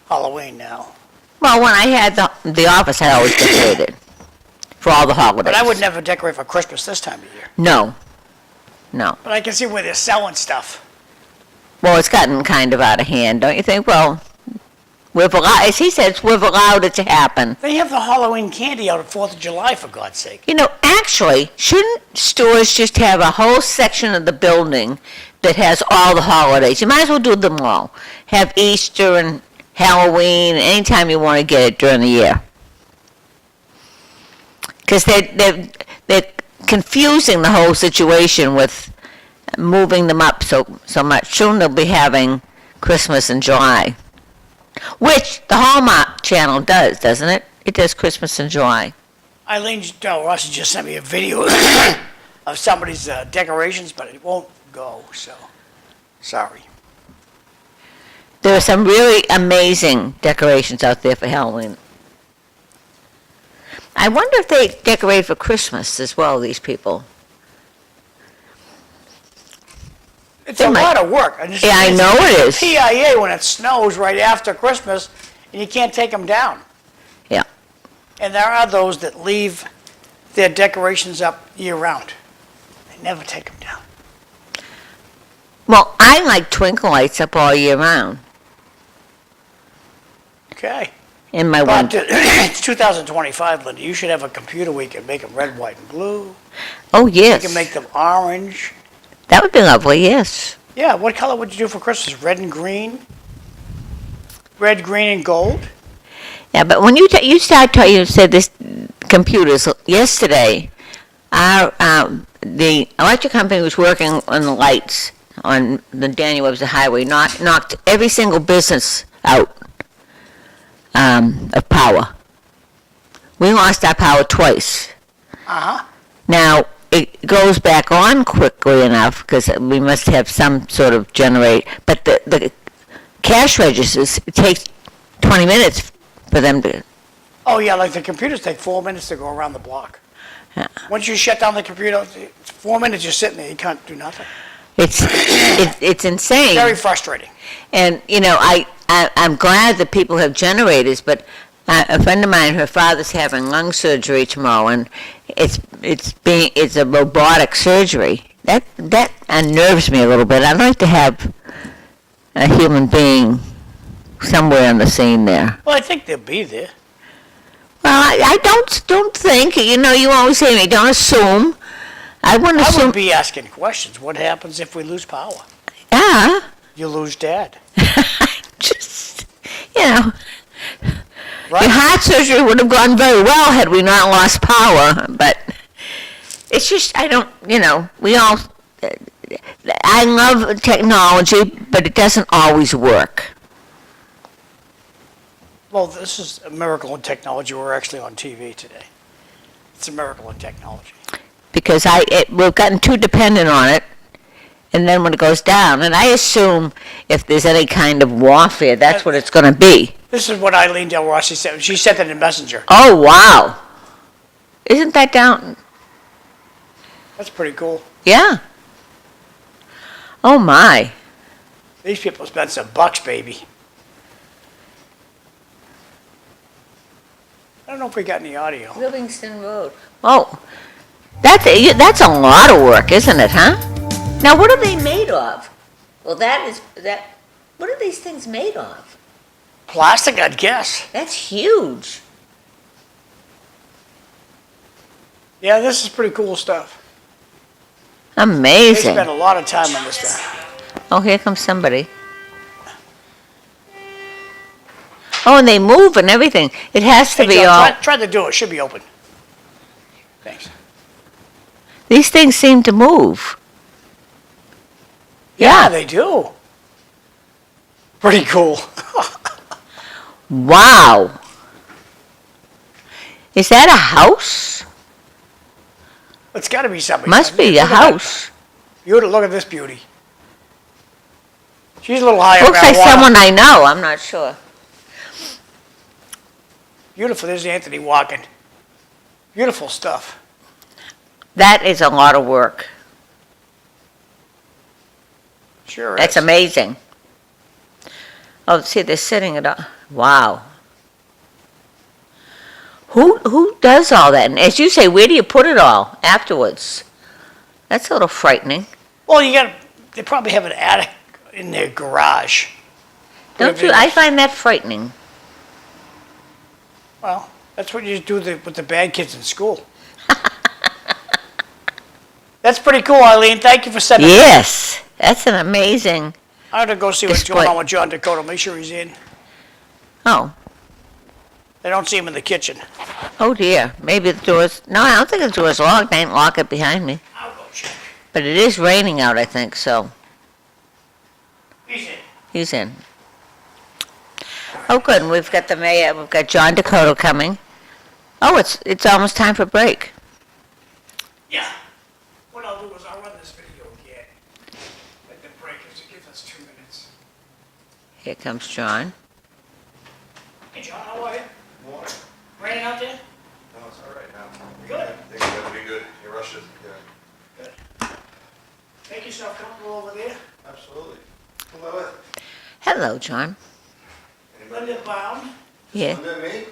Halloween now. Well, when I had the office, I always decorated for all the holidays. But I would never decorate for Christmas this time of year. No. But I can see where they're selling stuff. Well, it's gotten kind of out of hand, don't you think? Well, as he says, we've allowed it to happen. They have the Halloween candy out at 4th of July, for God's sake. Actually, shouldn't stores just have a whole section of the building that has all the holidays? You might as well do them all. Have Easter and Halloween, anytime you want to get it during the year. Because they're confusing the whole situation with moving them up so much. Soon they'll be having Christmas in July. Which the Hallmark channel does, doesn't it? It does Christmas in July. Eileen Rossi just sent me a video of somebody's decorations, but it won't go, so sorry. There are some really amazing decorations out there for Halloween. I wonder if they decorate for Christmas as well, these people. It's a lot of work. I know it is. PIA when it snows right after Christmas, and you can't take them down. Yeah. And there are those that leave their decorations up year-round. They never take them down. Well, I like twinkle lights up all year round. Okay. In my But window. it's 2025, Linda. You should have a computer where you can make them red, white, and blue. Oh, yes. You can make them orange. That would be lovely, yes. Yeah, what color would you do for Christmas? Red and green? Red, green, and gold? Yeah, but when you said this computers yesterday, the electric company was working on the lights on the Daniel Webster Highway, knocked every single business out of power. We lost our power twice. Uh-huh. Now, it goes back on quickly enough because we must have some sort of generate, but the cash registers, it takes 20 minutes for them to... Oh, yeah, like the computers take 4 minutes to go around the block. Yeah. Once you shut down the computer, 4 minutes you're sitting there, you can't do nothing. It's insane. Very frustrating. And, I'm glad that people have generators, but a friend of mine, her father's having lung surgery tomorrow, and it's a robotic surgery. That unnerves me a little bit. I'd like to have a human being somewhere on the scene there. Well, I think they'll be there. Well, I don't think, you always say to me, don't assume. I wouldn't assume. would be asking questions. What happens if we lose power? Yeah, You lose Dad. Just, you know, Right. your heart surgery would have gone very well had we not lost power, but it's just, I don't, you know, we all, I love technology, but it doesn't always work. Well, this is a miracle in technology. We're actually on TV today. It's a miracle in technology. Because we've gotten too dependent on it, and then when it goes down, and I assume if there's any kind of warfare, that's what it's going to be. This is what Eileen Del Rossi said. She sent it in Messenger. Oh, wow. Isn't that down? That's pretty cool. Yeah. Oh, my. These people spent some bucks, baby. I don't know if we got any audio. Livingston Road. Oh, that's a lot of work, isn't it, huh? Now, what are they made of? Well, what are these things made of? Plastic, I'd guess. That's huge. Yeah, this is pretty cool stuff. They Amazing. spent a lot of time on this stuff. Oh, here comes somebody. Oh, and they move and everything. It has to Hey, be John, all, try the door. It should be open. Thanks. these things seem to move. Yeah, Yeah. they do. Pretty cool. Wow. Is that a house? It's got to be something. Must be a house. Look at this beauty. She's a little higher. Looks like someone I know, I'm not sure. Beautiful. There's Anthony walking. Beautiful stuff. That is a lot of work. Sure That's is. amazing. Oh, see, they're sitting it up. Wow. Who does all that? And as you say, where do you put it all afterwards? That's a little frightening. Well, they probably have an attic in their garage. Don't you? I find that frightening. Well, that's what you do with the bad kids in school. That's pretty cool, Eileen. Thank you for sending that. Yes, that's an amazing. I'm going to go see what's Display. going on with John Dakota. Make sure he's in. Oh, I don't see him in the kitchen. oh dear. Maybe the door's. No, I don't think the door's locked. I didn't lock it behind me. I'll go check. But it is raining out, I think. So He's in. he's in. Oh, good. And we've got the mayor. We've got John Descoteaux coming. Oh, it's almost time for break. Yeah. What I'll do is I'll run this video again. Let the break is give us 2 minutes. Here comes John. Hey, John, how are you? Morning. Raining out there? No, it's all right now. Good. Things are gonna be good. You rush it, yeah. Good. Make yourself comfortable over there. Absolutely. Who am I with? Hello, John. Anybody? Linda Bown. Yeah. Is that me?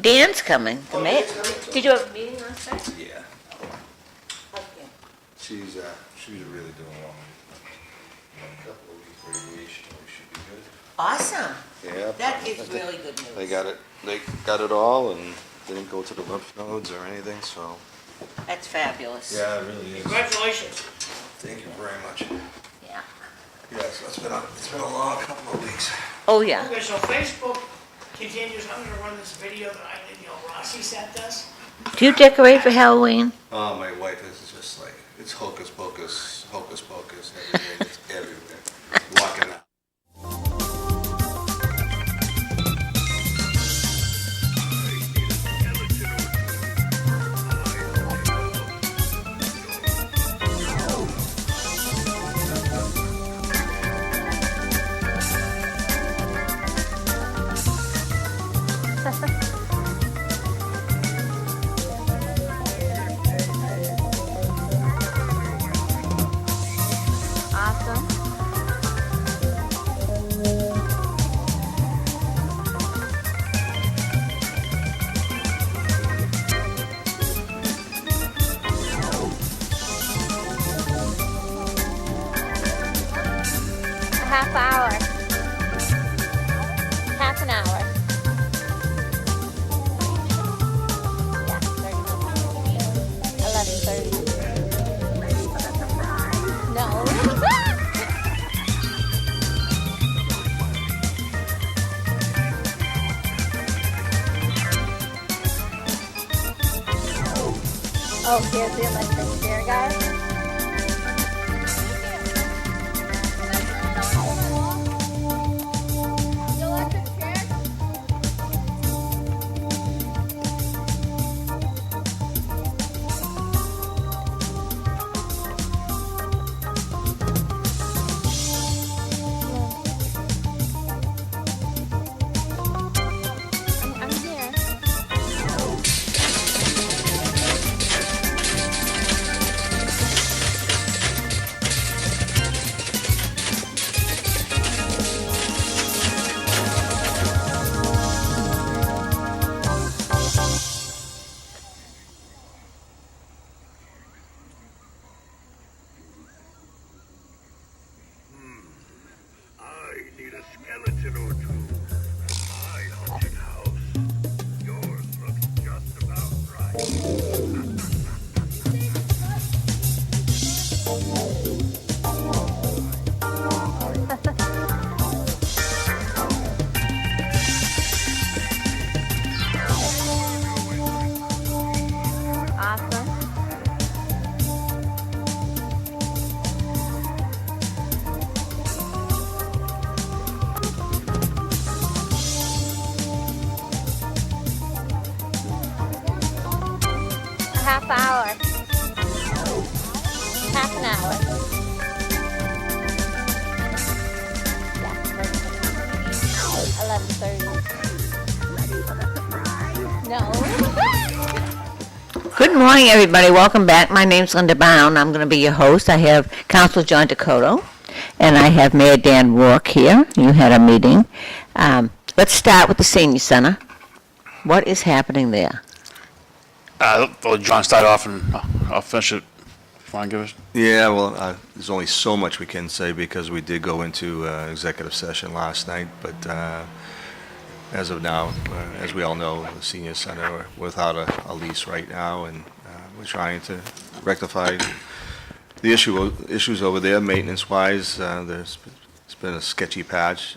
Dan's coming. The Oh, mayor. Dan's coming too? Did you have a meeting last night? Yeah. She's really doing well. A couple of weeks radiation, we should be good. Awesome. Yeah. That is really good news. They got it all and didn't go to the lymph nodes or anything, so. That's fabulous. Yeah, it really is. Congratulations. Thank you very much. Yeah. Yes, it's been a long couple of weeks. Oh, yeah. Okay, so Facebook continues. I'm going to run this video that Eileen Del Rossi sent us. Do you decorate for Halloween? Oh, my wife is just like, it's hocus pocus, everything, it's everywhere. Walking out. Awesome. A half hour. Half an hour. Yeah, 30 minutes. 11:30. No. Oh, here's the electric chair, guys. The electric chair? I'm here. I need a skeleton or two. My haunted house. Yours looks just about right. Awesome. A half hour. Half an hour. Yeah, 11:30. No. Good morning, everybody. Welcome back. My name's Linda Bown. I'm going to be your host. I have Councilor John Descoteaux, and I have Mayor Dan Rourke here. You had a meeting. Let's start with the senior center. What is happening there? Well, John, start off and I'll finish it. If you want to give us. Yeah, well, there's only so much we can say because we did go into executive session last night, but as of now, as we all know, the senior center are without a lease right now, and we're trying to rectify the issues over there, maintenance-wise. It's been a sketchy patch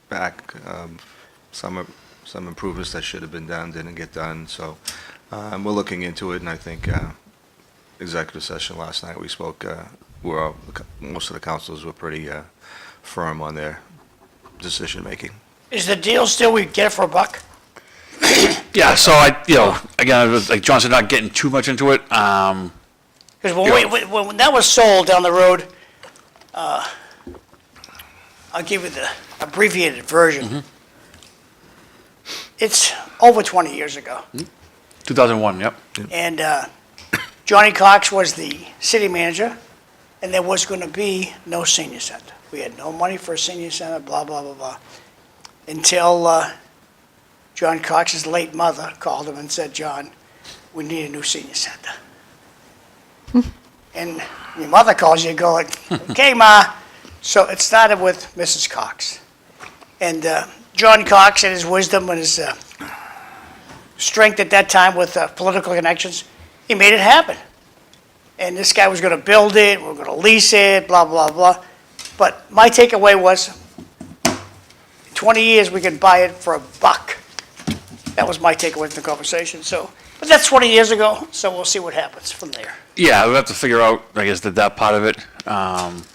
back. Some improvements that should have been done didn't get done, so we're looking into it, and I think executive session last night, we spoke, most of the councilors were pretty firm on their decision-making. Is the deal still we get it for $1? Yeah, so again, it was, like John said, not getting too much into it. Because when that was sold down the road, I'll give you the abbreviated version. It's over 20 years ago. 2001, yep. And Johnny Cox was the city manager, and there was going to be no senior center. We had no money for a senior center, blah, blah, blah, blah. Until John Cox's late mother called him and said, "John, we need a new senior center." And your mother calls you and go like, "Okay, Ma." So it started with Mrs. Cox. And John Cox, in his wisdom and his strength at that time with political connections, he made it happen. And this guy was going to build it, we were going to lease it, blah, blah, blah. But my takeaway was, 20 years, we could buy it for $1. That was my takeaway from the conversation. So, but that's 20 years ago, so we'll see what happens from there. Yeah, we'll have to figure out, I guess, that part of it. And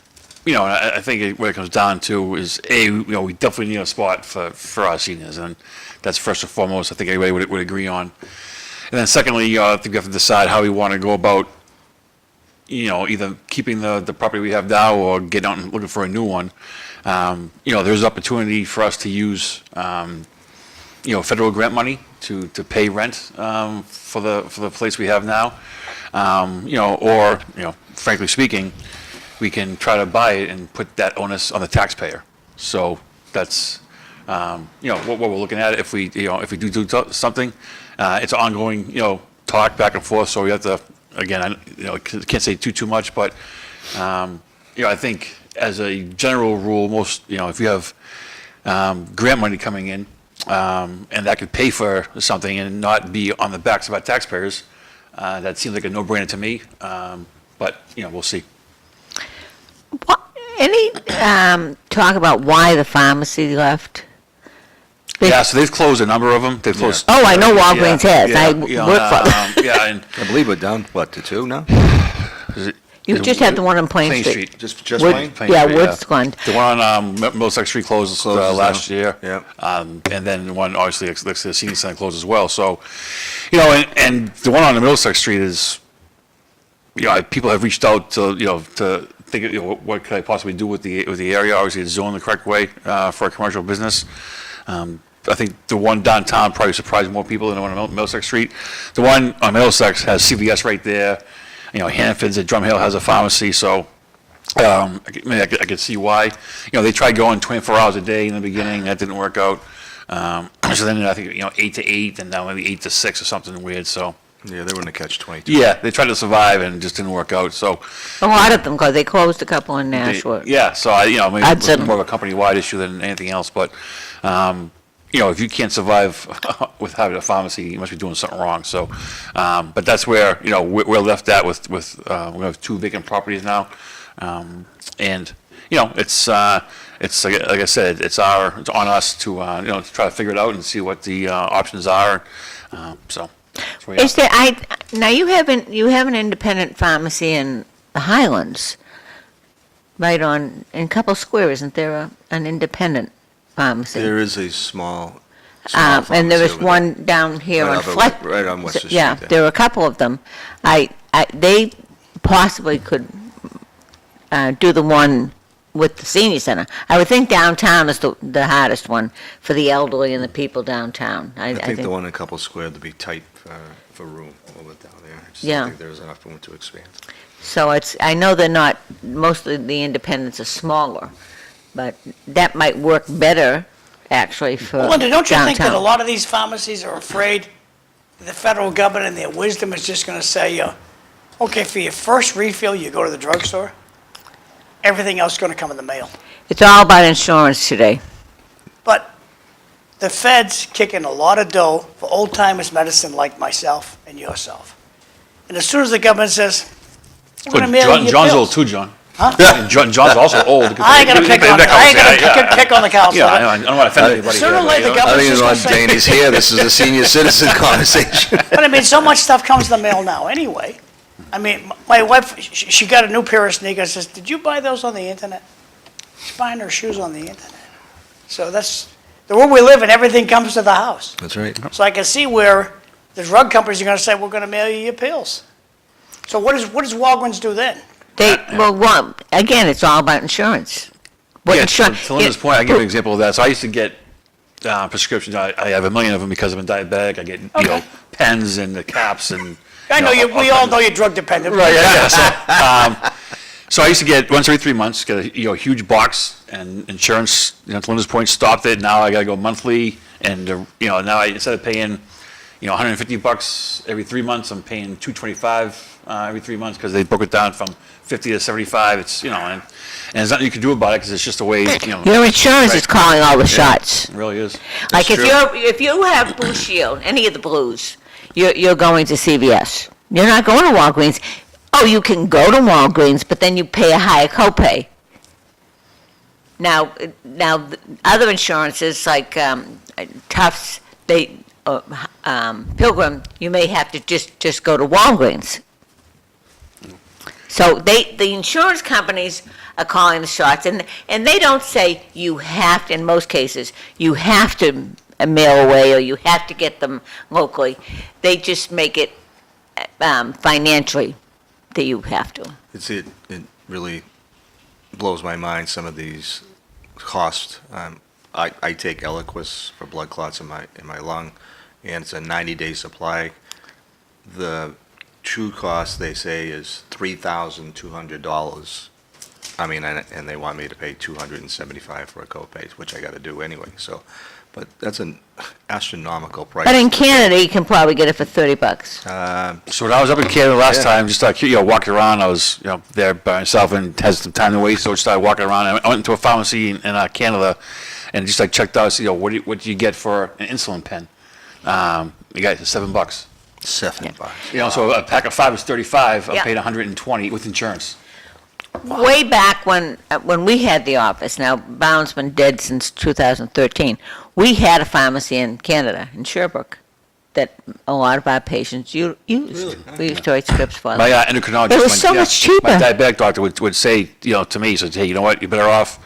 I think what it comes down to is, we definitely need a spot for our seniors, and that's first and foremost, I think everybody would agree on. And then secondly, I think we have to decide how we want to go about, either keeping the property we have now or getting out and looking for a new one. There's opportunity for us to use, federal grant money to pay rent for the place we have now. Or frankly speaking, we can try to buy it and put that onus on the taxpayer. So that's what we're looking at. If we do something, it's ongoing talk back and forth. So we have to, again, I can't say too much, but I think as a general rule, most if you have grant money coming in, and that could pay for something and not be on the backs of our taxpayers, that seems like a no-brainer to me. But we'll see. Any talk about why the pharmacy left? Yeah, so they've closed a number of them. They've closed. Oh, I know Walgreens has. Yeah, I yeah, work for them. Yeah, and I believe we're down, what, to 2 now? is it- You is it- just had the one on Plain Street. Just Wood- Plain? Plain Yeah, Street, Wood's gone. The one on Middlesex Street closed Closes last now. year. Yeah. And then the one, obviously, next to the senior center closed as well. So, and the one on the Middlesex Street is, people have reached out to think, what could I possibly do with the area? Obviously, it's zoned the correct way for a commercial business. I think the one downtown probably surprised more people than the one on Middlesex Street. The one on Middlesex has CVS right there. Hanford's at Drum Hill has a pharmacy, so I could see why. They tried going 24 hours a day in the beginning. That didn't work out. So then I think, 8 to 8, and now maybe 8 to 6 or something weird, so. Yeah, they were in a catch-22. Yeah, they tried to survive and it just didn't work out, so. A lot of them, because they closed a couple in Nashua. Yeah, so maybe it's Hudson. more of a company-wide issue than anything else, but, if you can't survive with having a pharmacy, you must be doing something wrong, so. But that's where, we're left at with we have 2 vacant properties now. And, it's like I said, it's on us to, to try to figure it out and see what the options are, so. that's where we are. Is there, now you have an independent pharmacy in the Highlands, right in Couple Square, isn't there an independent pharmacy? There is a small And there is pharmacy over one down here Right on off of- Fleck. right on West Street Yeah, there. there are a couple of them. They possibly could do the one with the senior center. I would think downtown is the hardest one for the elderly and the people downtown. I think the one in Couple Square would be tight for room over down there. I just Yeah. don't think there's enough room to expand. So I know they're not, most of the independents are smaller, but that might work better, actually, for Well, Linda, don't you think that a downtown. lot of these pharmacies are afraid that the federal government in their wisdom is just going to say, okay, for your first refill, you go to the drugstore, everything else is going to come in the mail. It's all about insurance today. But the feds kick in a lot of dough for old-timers medicine like myself and yourself. And as soon as the government says, we're going to mail you your John's pills. old too, John. Huh? And John's also old. I ain't gonna pick on, I ain't gonna pick on the councilor. Yeah, I don't want to offend anybody. Sooner or here, later, but, the I don't government's even just know gonna if say, Danny's here. This is a senior citizen conversation. but I mean, so much stuff comes in the mail now anyway. I mean, my wife, she got a new pair of sneakers, says, did you buy those on the internet? She's buying her shoes on the internet. So that's, the world we live in, everything comes to the house. That's right. So I can see where the drug companies are gonna say, we're gonna mail you your pills. So what does Walgreens do then? Again, it's all about insurance. What Yeah, insurance- to Linda's point, I'll give you an example of that. So I used to get prescriptions. I have a million of them because I'm diabetic. I get, Okay. pens and the caps and. I know you, we all know you're drug dependent. Right, yeah. So I used to get, once every 3 months, get a huge box, and insurance, to Linda's point, stopped it. Now I gotta go monthly, and, now instead of paying, $150 every 3 months, I'm paying $225 every 3 months, because they broke it down from 50 to 75. It's, and there's nothing you can do about it, because it's just the way, Your insurance is Right. calling all the shots. it really is. Like That's if you have Blue Shield, any of the blues, you're going to CVS. You're not going to Walgreens. Oh, you can go to Walgreens, but then you pay a higher copay. Now, the other insurances like Tufts, Pilgrim, you may have to just go to Walgreens. So the insurance companies are calling the shots, and they don't say you have to, in most cases, you have to mail away or you have to get them locally. They just make it financially that you have to. It really blows my mind, some of these costs. I take Eliquis for blood clots in my lung, and it's a 90-day supply. The true cost, they say, is $3,200. I mean, and they want me to pay $275 for a copay, which I got to do anyway, so. But that's an astronomical price. But in Canada, you can probably get it for $30. So when I was up in Canada last Yeah. time, just walking around, I was there by myself and had some time to waste, so I started walking around. And I went into a pharmacy in Canada, and just checked out. So what do you get for an insulin pen? You got $7. $7. So a pack of 5 is 35. I Yeah. paid 120 with insurance. way back when we had the office, now Bown's been dead since 2013, we had a pharmacy in Canada, in Sherbrooke, that a lot of our patients used. We used to write scripts for them. My endocrinologist. It was so much cheaper. My diabetic doctor would say, to me, he said, hey, you know what, you're better off,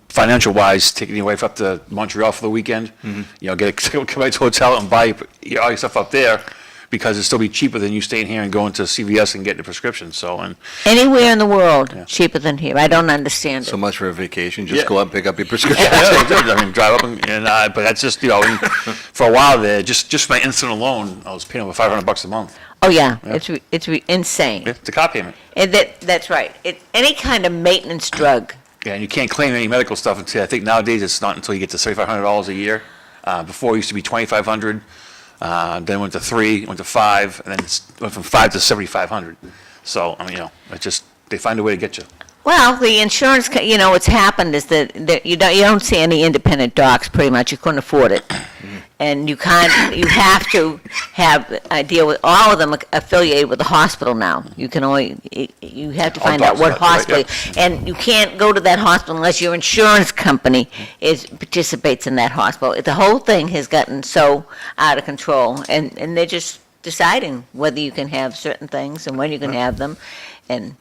financial wise, taking you away up to Montreal for the weekend. Come back to a hotel and buy all your stuff up there, because it'd still be cheaper than you staying here and going to CVS and getting a prescription. So, Anywhere in the world, Yeah. cheaper than here. I don't understand So it. much for a vacation, just Yeah. go out and pick up your prescription. I mean, drive up but that's just, and for a while there, just my insulin alone, I was paying over $500 a month. Oh, yeah, Yeah. it's insane. Yeah, it's a car payment. And that's right. Any kind of maintenance drug. Yeah, and you can't claim any medical stuff until, I think nowadays it's not until you get to $7,500 a year. Before it used to be $2,500, then went to 3, went to 5, and then went from 5 to 7,500. So, I mean, they find a way to get you. Well, the insurance, what's happened is that you don't see any independent docs, pretty much. You couldn't afford it. And you have to deal with all of them affiliated with the hospital now. You have to All find out docs what got that, right, hospital, and you can't go to that hospital unless your insurance company participates in that hospital. The whole thing has gotten so out of control, and they're just deciding whether you can have certain things and when you can have them, and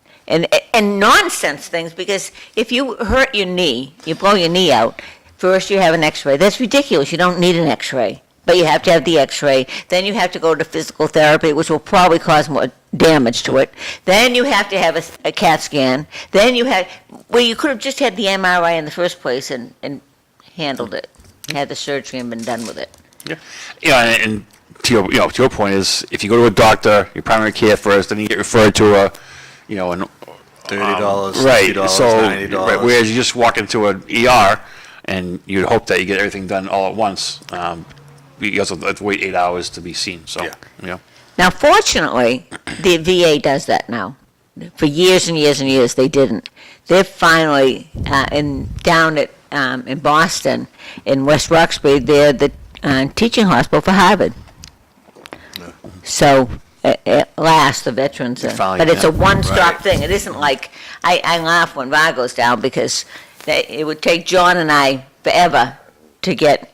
nonsense things, because if you hurt your knee, you blow your knee out, first you have an x-ray. That's ridiculous. You don't need an x-ray, but you have to have the x-ray. Then you have to go to physical therapy, which will probably cause more damage to it. Then you have to have a CAT scan. Then you could have just had the MRI in the first place and handled it, had the surgery and been done with it. Yeah, and to your point is, if you go to a doctor, your primary care first, then you get referred to an $30, right, $60, so, $90. right, whereas you just walk into an ER, and you'd hope that you get everything done all at once. You also have to wait 8 hours to be seen, so, Yeah. Now, fortunately, the VA does that now. For years and years and years, they didn't. They're finally, down in Boston, in West Roxbury, they're the teaching hospital for Harvard. So, at last, the veterans are, Finally, but it's a yeah. one-stop Right. thing. It isn't like, I laugh when Ra goes down, because it would take John and I forever to get,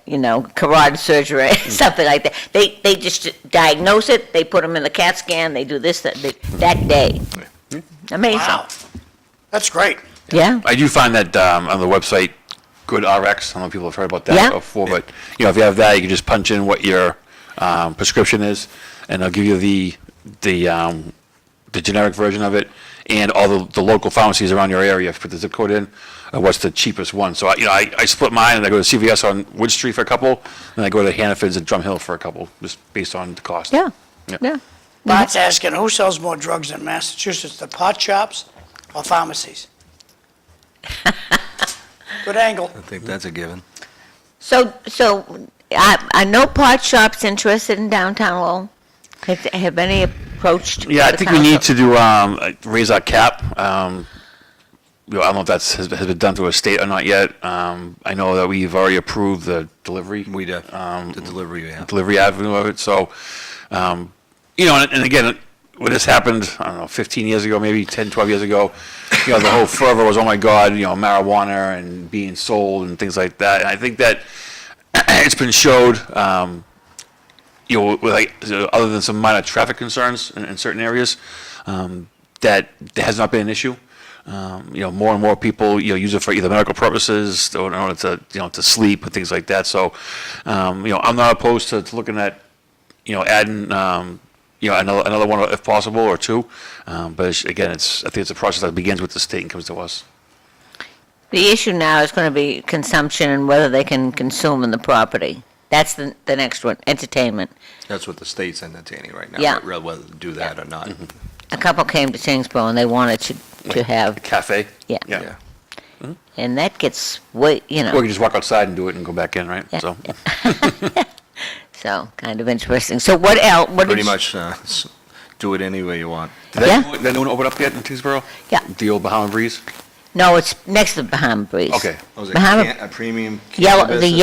carotid surgery, something like that. They just diagnose it, they put them in the CAT scan, they do this, that day. Amazing. Wow. That's great. Yeah. I do find that on the website, GoodRx, I don't know if people have heard about that Yeah. before, but, if you have that, you can just punch in what your prescription is, and they'll give you the generic version of it, and all the local pharmacies around your area. If you put the zip code in, what's the cheapest one. So, I split mine, and I go to CVS on Wood Street for a couple, and I go to Hannaford's and Drum Hill for a couple, just based on the cost. Yeah. Yeah. Yeah. Bart's asking, who sells more drugs in Massachusetts, the pot shops or pharmacies? Good angle. I think that's a given. So I know pot shops interested in downtown Lowell. Have any approached? Yeah, I the think we need council? to do, raise our cap. I don't know if has been done through a state or not yet. I know that we've already approved the delivery. We do, the delivery, yeah. Delivery avenue of it, so, and again, when this happened, I don't know, 15 years ago, maybe 10, 12 years ago, the whole fervor was, oh my God, marijuana and being sold and things like that. And I think that it's been showed, other than some minor traffic concerns in certain areas, that there has not been an issue. More and more people, use it for either medical purposes or in order to, to sleep and things like that. So, I'm not opposed to looking at, adding, another one if possible, or two. But again, I think it's a process that begins with the state and comes to us. The issue now is going to be consumption and whether they can consume in the property. That's the next one, entertainment. That's what the state's entertaining right now. Yeah. Whether to do that or not. A couple came to Tingsboro and they wanted to have, Cafe? Yeah. Yeah. and that gets way, Or you can just walk outside and do it and go back in, right? Yeah. So, so kind of interesting. So what else? Pretty much do it any way you want. did that new one open up yet in Tewksbury? Yeah. The old Bahama Breeze? No, it's next to the Bahama Breeze. Okay. Was it Bahama- a premium Yellow, cannabis? the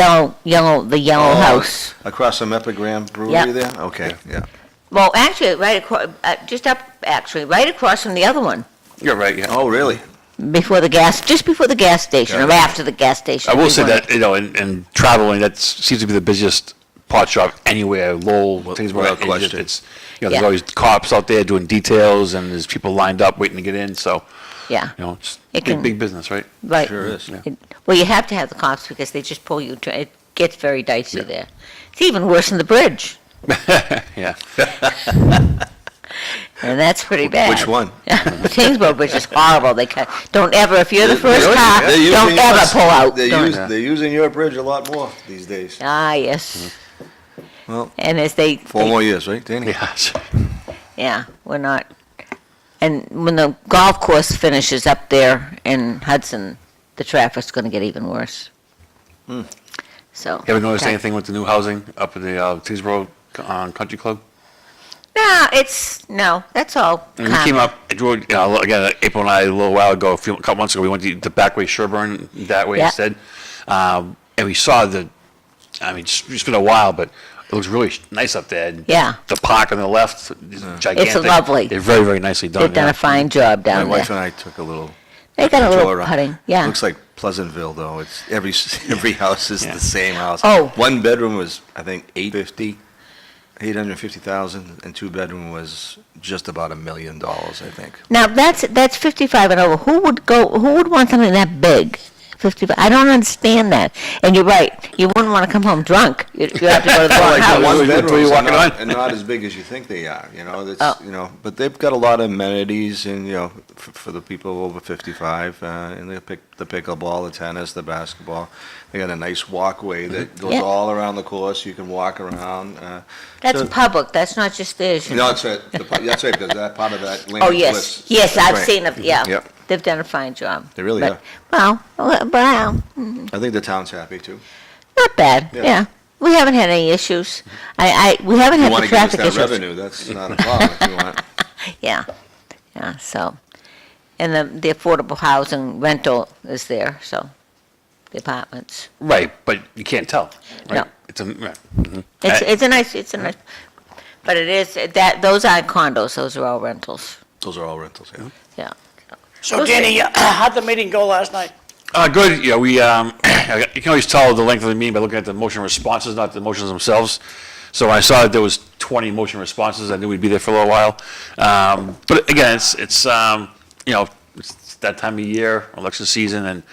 yellow Oh, house. Across from Epigram Brewery Yeah. there? Okay, yeah. Well, actually, right across, right across from the other one. You're right, yeah. Oh, really? just before the gas station, or Yeah. after the gas station. I will We say weren't- that, in traveling, that seems to be the busiest pot shop anywhere, Lowell, Tewksbury. without question. It's, Yeah. there's always cops out there doing details, and there's people lined up waiting to get in, so, Yeah, it's It big, can- big business, right? right. Sure is. Yeah. Well, you have to have the cops because they just pull you, it gets very dicey there. It's even worse than the bridge, Yeah. and that's pretty bad. Which one? The Kingsborough Bridge is horrible. Don't ever, if you're the first They're car, using don't ever yours. pull out. They're Don't- they're using your bridge a lot more these days. Ah, yes. Well, And as they. 4 more years, right, Danny? Yes. Yeah, we're not. And when the golf course finishes up there in Hudson, the traffic's going to get even worse. So. You ever noticed okay. anything with the new housing up at the Tewksbury Country Club? No, that's all. And we came up, again, April and I, a little while ago, a couple months ago, we went to the back way Sherburne that way Yeah. instead. And we saw it's been a while, but it looks really nice up there. And Yeah. The park on the left is gigantic. lovely. They're very, very nicely done. They've done yeah. a fine job My down wife there. and I took a little They got a tour little around. putting, yeah. Looks like Pleasantville, though. It's every house is Yeah. the same house. Oh. 1 bedroom was, I think, 850,000, and 2 bedroom was just about $1 million, I think. Now, that's 55 and over. Who would want something that big? 55, I don't understand that. And you're right, you wouldn't want to come home drunk. You have to go to the wrong Like the house. one Where you bedrooms are walking not, on? and not as big as you think they are, that's, Oh. but they've got a lot of amenities and, for the people over 55, and they pick the pickleball, the tennis, the basketball. They got a nice walkway that goes Yeah. all around the course, you can walk around. That's so- public, that's not just theirs. you No, know. that's right, that's right, because that part of that land. Oh, yes, yes, I've seen it, yeah. Yep. They've done a fine job. They really But- have. Well, I think the town's happy, too. not bad, Yeah. yeah. We haven't had any issues. We haven't You had want the to give us traffic that issues. revenue, that's not a problem if you want. Yeah, so, and the affordable housing rental is there, so, the apartments. Right, but you can't tell, right? No. It's a, right. Mhm. It's a nice, but it is, those aren't condos, those are all rentals, Those are all rentals, yeah. yeah. So Danny, how'd the meeting go last night? Good, we, you can always tell the length of the meeting by looking at the motion responses, not the motions themselves. So when I saw that there was 20 motion responses, I knew we'd be there for a little while. But again, it's it's that time of year, election season, and,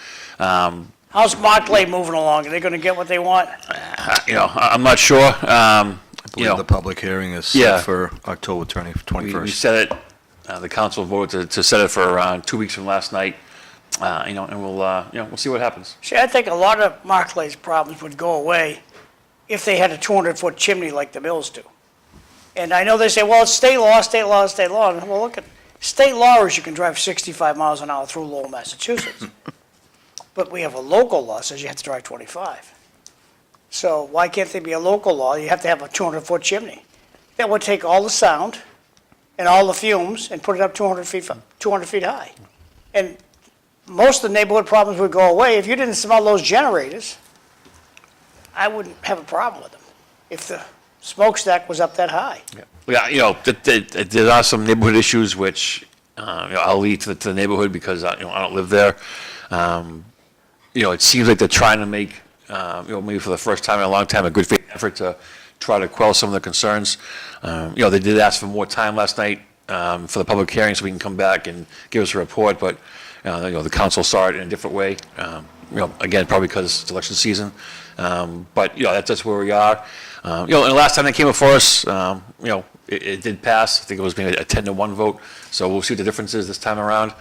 How's Markley moving along? Are they gonna get what they want? I'm not sure. I believe the public hearing is Yeah. set for October We 21st. set it, the council voted to set it for 2 weeks from last night, and we'll see what happens. See, I think a lot of Markley's problems would go away if they had a 200-foot chimney like the Mills do. And I know they say, well, it's state law, state law, state law. And well, look at, state law is you can drive 65 miles an hour through Lowell, Massachusetts. But we have a local law that says you have to drive 25. So why can't there be a local law? You have to have a 200-foot chimney. That would take all the sound and all the fumes and put it up 200 feet high. And most of the neighborhood problems would go away. If you didn't smell those generators, I wouldn't have a problem with them if the smokestack was up that high. Yeah, there are some neighborhood issues which, I'll leave to the neighborhood because, I don't live there. It seems like they're trying to make, maybe for the first time in a long time, a good faith effort to try to quell some of the concerns. They did ask for more time last night, for the public hearing so we can come back and give us a report, but, the council saw it in a different way. Again, probably because it's election season. But, that's where we are. And the last time they came before us, it did pass. I think it was maybe a 10-1 vote. So we'll see what the difference is this time around.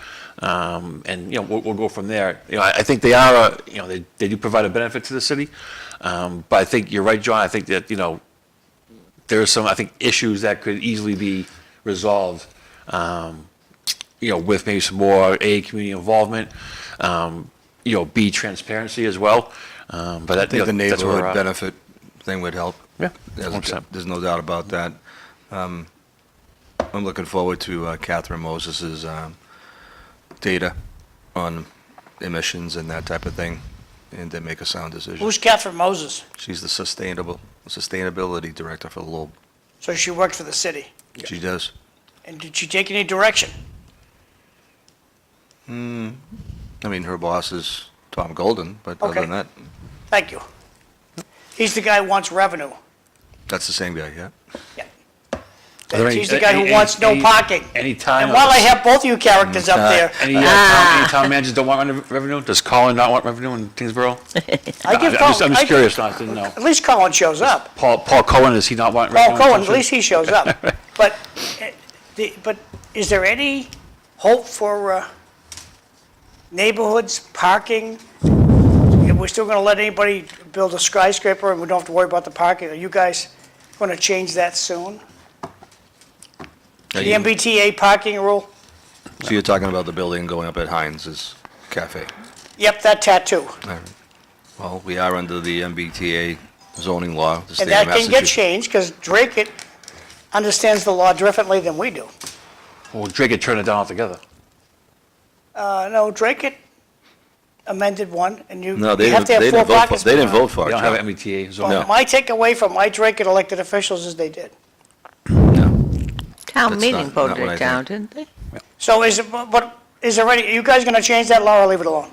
And, we'll go from there. I think they are, they do provide a benefit to the city. But I think you're right, John. I think that, there are some, I think, issues that could easily be resolved, with maybe some more, A, community involvement, B, transparency as well. But I think the that's where we're neighborhood at. benefit thing would help. Yeah, There's 100%. there's no doubt about that. I'm looking forward to Catherine Moses's data on emissions and that type of thing, and then make a sound decision. Who's Catherine Moses? She's the sustainability director for Lowell. So she worked for the city. She does. And did she take any direction? I mean, her boss is Tom Golden, but other Okay. than that, Thank you. He's the guy who wants revenue. that's the same guy, yeah? Yeah. there any- He's the guy who any- wants no any- parking. any time And while I of- have both of you characters up there, Any town managers don't want revenue? Does Colin not want revenue in Tingsboro? I give I'm just Colin, curious, I didn't know. at least Colin shows up. Paul Cohen, does he not want Paul revenue? Cohen, at least he shows up. But, but is there any hope for neighborhoods, parking? If we're still gonna let anybody build a skyscraper and we don't have to worry about the parking, are you guys gonna change that soon? The MBTA parking rule? So you're talking about the building going up at Heinz's Cafe? Yep, that tattoo. All right. Well, we are under the MBTA zoning law, the state And of that can get Massachusetts. changed, because Drake understands the law differently than we do. Well, Drake could turn it down altogether. No, Drake amended one, and you No, you they have didn't, to have they four didn't vote parking for, they didn't spots. vote for They it, don't have John. an MBTA zone. Well, my takeaway from my Drake elected officials is they did. No. Town That's meeting not voted what I it down, didn't they? So is it, but is there any, are you guys gonna change that law or leave it alone?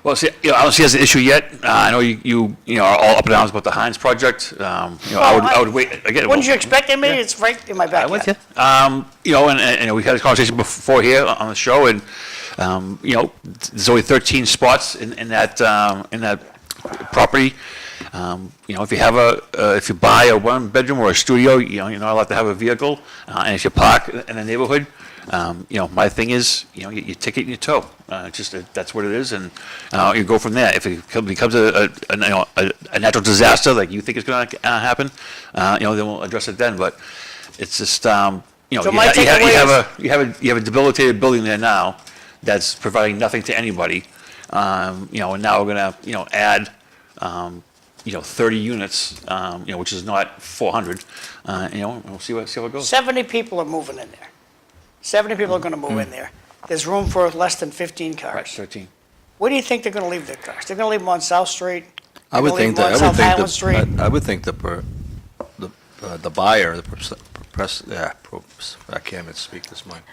Well, see, I don't see it as an issue yet. I know you know, are all up and downs about the Heinz project. I would wait, again. Wouldn't you expect, I mean, it's right in my I'm with backyard. you. And we had this conversation before here on the show, and, there's only 13 spots in that property. If you have if you buy a one-bedroom or a studio, you're not allowed to have a vehicle, and if you park in the neighborhood, my thing is, you ticket and you tow. That's what it is, and you go from there. If it becomes a natural disaster like you think is going to happen, then we'll address it then. But it's just, So my takeaway you have a debilitated building there now that's providing nothing to anybody. And now we're gonna add 30 units, which is not 400. We'll see how it goes. 70 people are moving in there. 70 people are gonna move in there. There's room for less than 15 Right, cars. 13. Where do you think they're gonna leave their cars? They're gonna leave them on South Street? I would They're gonna think leave that, them on South Highland Street? I would think the buyer, I can't even speak this morning.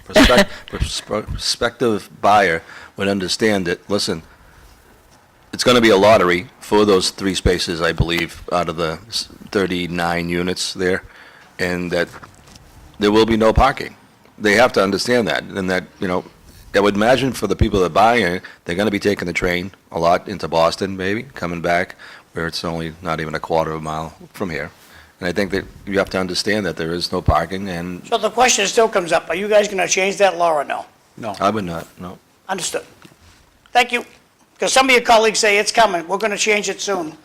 Prospective buyer would understand that, listen, it's going to be a lottery for those 3 spaces, I believe, out of the 39 units there, and that there will be no parking. They have to understand that, and that, I would imagine for the people that are buying it, they're going to be taking the train a lot into Boston, maybe, coming back, where it's only not even a quarter of a mile from here. And I think that you have to understand that there is no parking, and So the question still comes up, are you guys gonna change that law or no? No. I would not, no. Understood. Thank you. Because some of your colleagues say it's coming, we're gonna change it soon.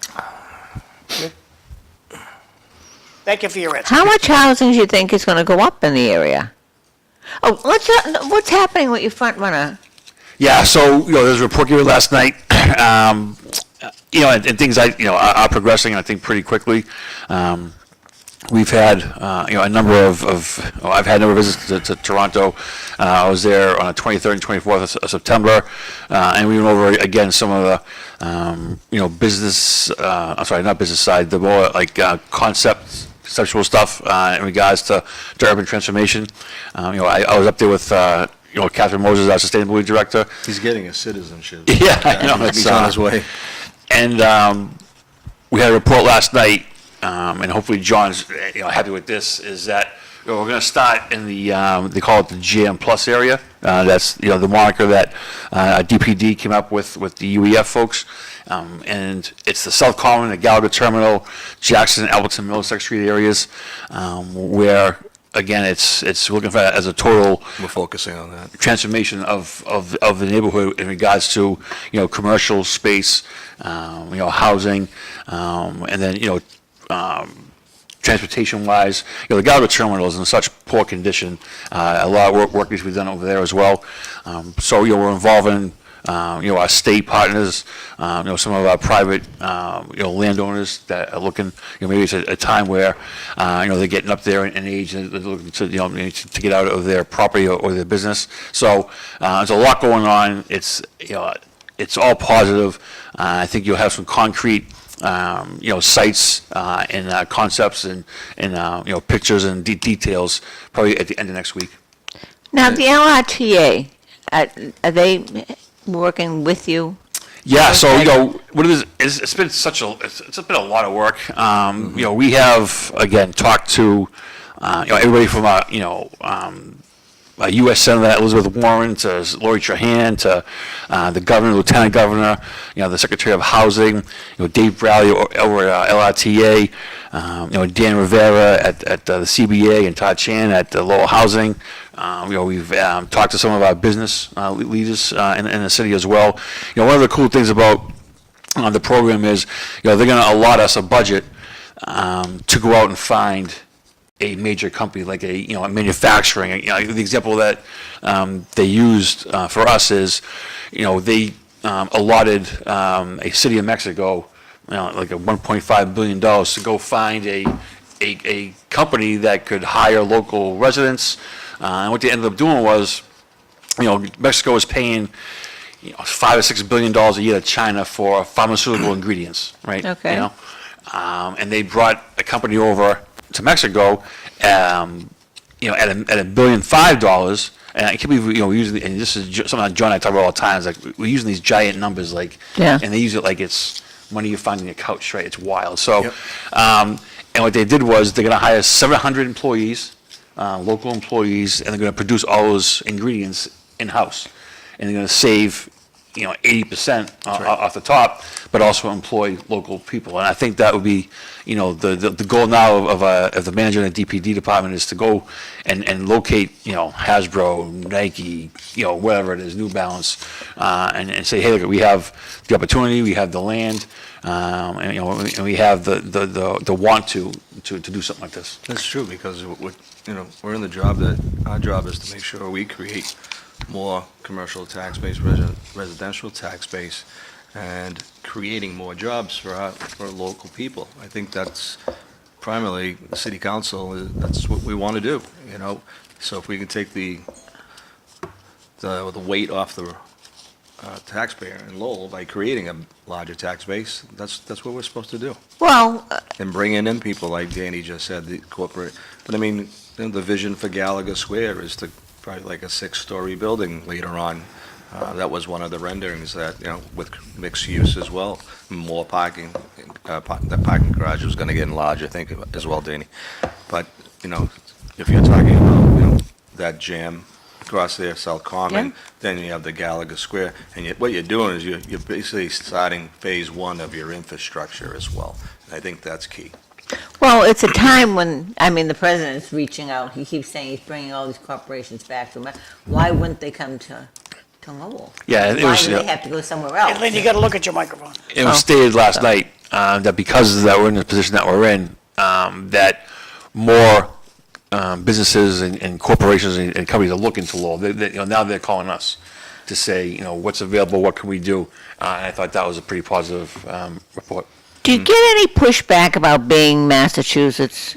Thank you for your answer. How much housing do you think is gonna go up in the area? Oh, what's happening with your front runner? Yeah, so, there's a report given last night, and things are progressing, I think, pretty quickly. We've had, a number I've had a number of visits to Toronto. I was there on the 23rd and 24th of September, and we went over again some of the, business, not business side, the more like conceptual stuff in regards to urban transformation. I was up there with, Catherine Moses, our sustainability director. He's getting a citizenship. Yeah, I know. It's on his way. And we had a report last night, and hopefully John's happy with this, is that we're going to start in the, they call it the GM Plus area. That's, the moniker that DPD came up with the UEF folks. And it's the South Common, the Gallagher Terminal, Jackson, Alberton, Middlesex Street areas, where, again, it's looking for as a total We're focusing on that. transformation of the neighborhood in regards to, commercial space, housing, and then, transportation-wise, the Gallagher Terminal is in such poor condition. A lot of work needs to be done over there as well. So, we're involving, our state partners, some of our private, landowners that are looking, maybe it's a time where, they're getting up there in age and they're looking to, to get out of their property or their business. So, there's a lot going on. It's all positive. I think you'll have some concrete, sites and concepts and pictures and details probably at the end of next week. Now, the LRTA, Are they working with you? Yeah, so, Okay. what it is, it's been it's been a lot of work. We have, again, talked to, everybody from, U.S. Senator Elizabeth Warren to Lori Trahan to the governor, lieutenant governor, the secretary of housing, Dave Bradley over at LRTA, Dan Rivera at the CBA and Todd Chan at the Lowell Housing. We've talked to some of our business leaders in the city as well. One of the cool things about the program is, they're going to allot us a budget to go out and find a major company like a manufacturing. The example that they used for us is, they allotted a city of Mexico, like a $1.5 billion to go find a company that could hire local residents. And what they ended up doing was, Mexico was paying $5 or $6 billion a year to China for pharmaceutical ingredients, right? Okay. And they brought a company over to Mexico, at $1.5 billion. And I can't believe, we use, and this is something that John and I talk about all the time, is like, we're using these giant numbers, like, Yeah. and they use it like it's money you find in your couch, right? It's wild. So, Yep. and what they did was, they're gonna hire 700 employees, local employees, and they're gonna produce all those ingredients in-house. And they're gonna save, 80% off the top, but also employ local people. And I think that would be, the goal now of the manager in the DPD department is to go and locate, Hasbro, Nike, whatever it is, New Balance, and say, hey, look, we have the opportunity, we have the land, and we have the want to do something like this. That's true, because we're in the job our job is to make sure we create more commercial tax base, residential tax base, and creating more jobs for local people. I think that's primarily the city council, that's what we want to do, So if we can take the weight off the taxpayer in Lowell by creating a larger tax base, that's what we're supposed to do. Well, And bringing in people like Danny just said, the corporate, but I mean, the vision for Gallagher Square is to probably like a 6-story building later on. That was one of the renderings that, with mixed use as well, more parking. The parking garage was gonna get enlarged, I think, as well, Danny. But, if you're talking about, that jam across there, South Common, Yeah. then you have the Gallagher Square, and what you're doing is you're basically starting phase 1 of your infrastructure as well. And I think that's key. well, it's a time when, the president's reaching out. He keeps saying he's bringing all these corporations back to America. Why wouldn't they come to Lowell? Yeah, it Why was, do they have to go somewhere else? And Lynn, you gotta look at your microphone. it was stated last night, that because that we're in the position that we're in, that more businesses and corporations and companies are looking to Lowell. Now they're calling us to say, what's available, what can we do? And I thought that was a pretty positive report. Do you get any pushback about being Massachusetts?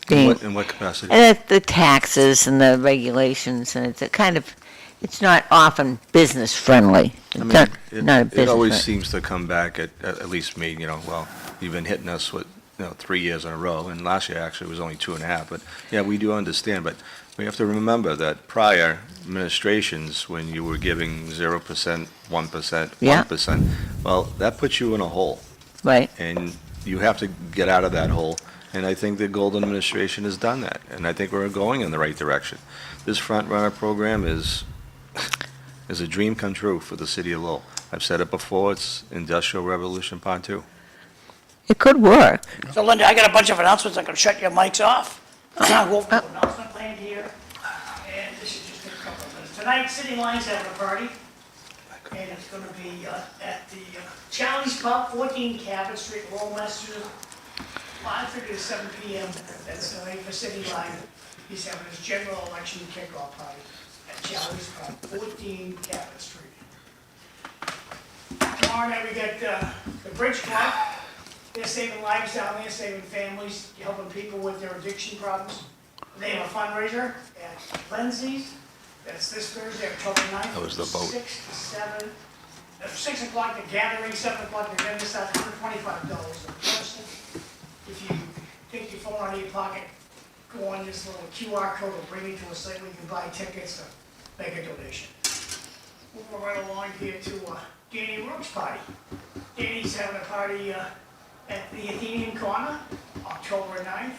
In what capacity? The taxes and the regulations, and it's not often business friendly. It's not a business. It always friendly. seems to come back at least me, well, you've been hitting us with, 3 years in a row, and last year actually was only 2.5, but yeah, we do understand, but we have to remember that prior administrations, when you were giving 0%, 1%, Yeah. 1%, well, that puts you in a hole, Right. and you have to get out of that hole, and I think the Golden administration has done that, and I think we're going in the right direction. This front runner program is a dream come true for the city of Lowell. I've said it before, it's Industrial Revolution Part 2. It could work. So Linda, I got a bunch of announcements. I'm gonna shut your mics off. We'll go announcement land here, and this should just take a couple of minutes. Tonight, City Lions having a party, and it's gonna be at the Charlie's Pub, 14 Cabot Street, Lowell, Massachusetts, 5:30 to 7 p.m. That's the night for City Lion. He's having his general election kickoff party at Charlie's Pub, 14 Cabot Street. Tomorrow night, we got the Bridge Club. They're saving lives down there, saving families, helping people with their addiction problems. They have a fundraiser at Lindsay's. That's this Thursday, October 9th. That was the boat. 6 to 7. At 6 o'clock, the gathering, 7 o'clock, the event starts $125 a person. If you take your phone out of your pocket, go on this little QR code, will bring you to a site where you can buy tickets to make a donation. Moving right along here to Danny Rourke's party. Danny's having a party at the Athenian Corner, October 9th.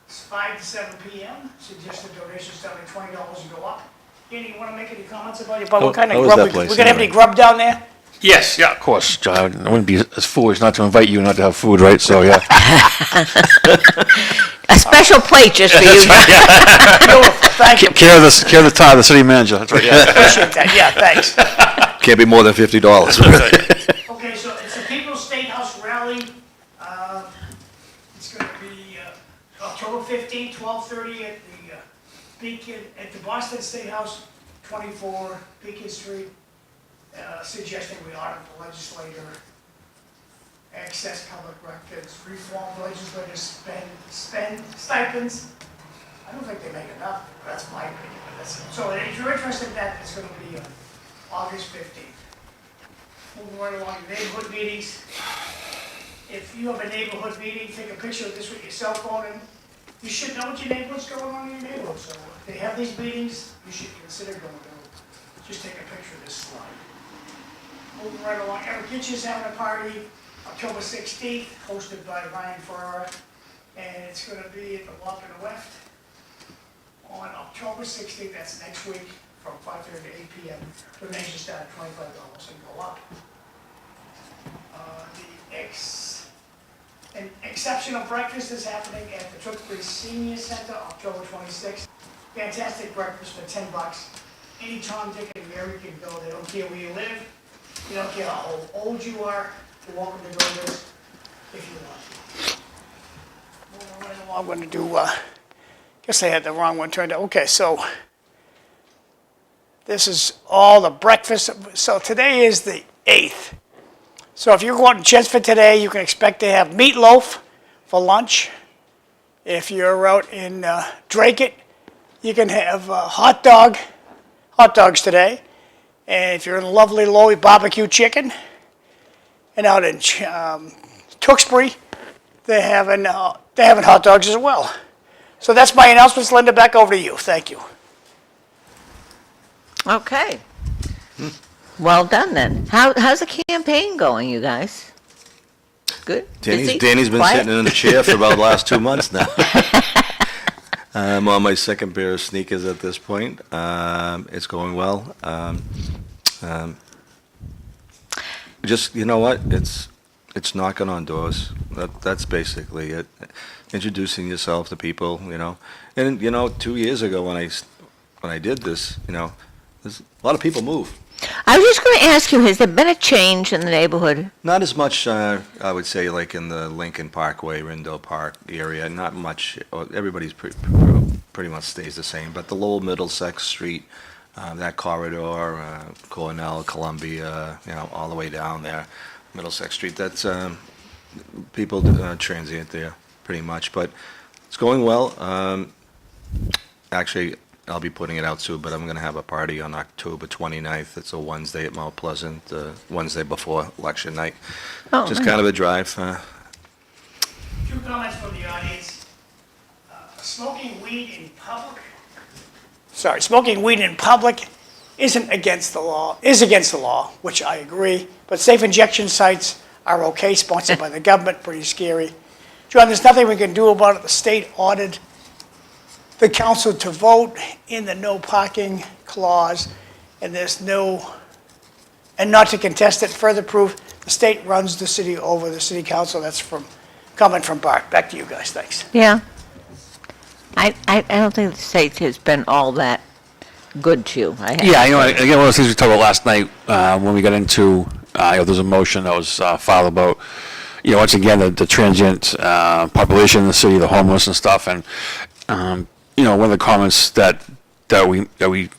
It's 5 to 7 p.m. Suggested donations starting at $20 and go up. Danny, you want to make any comments about it? But what kind of how was grub? that We place gonna have any anyway? grub down there? Yes, yeah, of course, John. I wouldn't be as foolish not to invite you not to have food, right? So, yeah. A special plate just for you. Beautiful, thank you. Care of the tie, the city manager. That's right, yeah. Appreciate that, yeah, thanks. Can't be more than $50. Okay, so it's a People's State House rally. It's gonna be October 15th, 12:30 at the Beacon, at the Boston State House, 24 Beacon Street. Suggesting we audit the legislator, access public records, reform legislators spend stipends. I don't think they make enough, that's my opinion, but that's, so if you're interested in that, it's gonna be August 15th. Moving right along to neighborhood meetings. If you have a neighborhood meeting, take a picture of this with your cell phone, and you should know what your neighborhood's going on in your neighborhood. So if they have these meetings, you should consider going to, just take a picture of this slide. Moving right along, Eric Kitchen's having a party, October 16th, hosted by Ryan Ferrara, and it's gonna be at the Walk in the West on October 16th, that's next week, from 5:30 to 8 p.m. Donations start at $25 and go up. An exceptional breakfast is happening at the Tewksbury Senior Center, October 26th. Fantastic breakfast for $10. Any Tom, Dick, and Mary can go, they don't care where you live. You don't care how old you are, you're welcome to go to this if you want. Moving right along, I'm going to do, guess I had the wrong one turned out. Okay, so this is all the breakfast. So today is the 8th. So if you're going to Chelmsford today, you can expect to have meatloaf for lunch. If you're out in Dracut, you can have hot dogs today. And if you're in lovely Lowell, barbecue chicken. And out in Tewksbury, they're having hot dogs as well. So that's my announcements. Linda, back over to you. Thank you. Okay. Well done then. How's the campaign going, you guys? Good? Busy? Danny's been Quiet? sitting in a chair for about the last 2 months now. I'm on my second pair of sneakers at this point. It's going well. Just, you know what? It's knocking on doors. That's basically it. Introducing yourself to people, you know. And, you know, 2 years ago when I did this, you know, there's a lot of people move. I was just going to ask you, has there been a change in the neighborhood? Not as much, I would say, like in the Lincoln Parkway, Rindle Park area. Not much. Everybody's pretty much stays the same. But the Lowell Middlesex Street, that corridor, Cornell, Columbia, you know, all the way down there, Middlesex Street. That's people transient there pretty much. But it's going well. Actually, I'll be putting it out soon, but I'm going to have a party on October 29th. It's a Wednesday at Mount Pleasant, Wednesday before election night. Oh, Just nice. kind of a drive. 2 comments from the audience. Smoking weed in public isn't against the law, is against the law, which I agree, but safe injection sites are okay, sponsored by the government, pretty scary. John, there's nothing we can do about it. The state ordered the council to vote in the no parking clause, and and not to contest it. Further proof, the state runs the city over the city council. That's coming from Bart. Back to you guys, thanks. Yeah. I don't think the state has been all that good to you. Yeah, you know, again, one of those things we talked about last night when we got into, there's a motion that was filed about, you know, once again, the transient population in the city, the homeless and stuff, and you know, one of the comments that we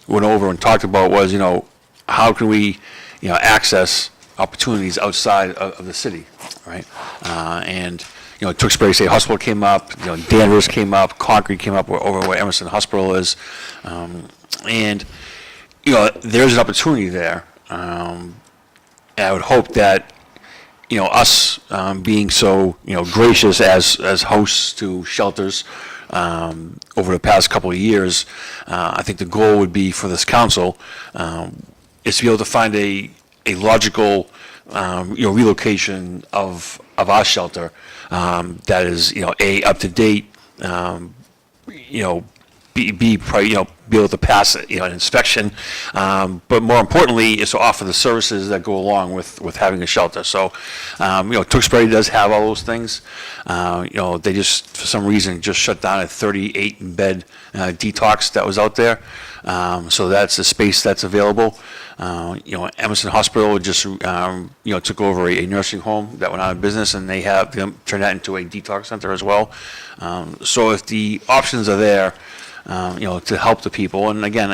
went over and talked about was, you know, how can we, you know, access opportunities outside of the city, right? And you know, Tewksbury State Hospital came up, you know, Danvers came up, Concord came up over where Emerson Hospital is, and you know, there's an opportunity there. And I would hope that, you know, us being so, you know, gracious as hosts to shelters, over the past couple of years, I think the goal would be for this council, is to be able to find a logical, relocation of our shelter, that is, up to date, be able to pass, an inspection, but more importantly, is to offer the services that go along with having a shelter. So, Tewksbury does have all those things. They just, for some reason, just shut down a 38-bed detox that was out there. So that's the space that's available. Emerson Hospital just, took over a nursing home that went out of business, and they turned that into a detox center as well. So if the options are there, to help the people, and again,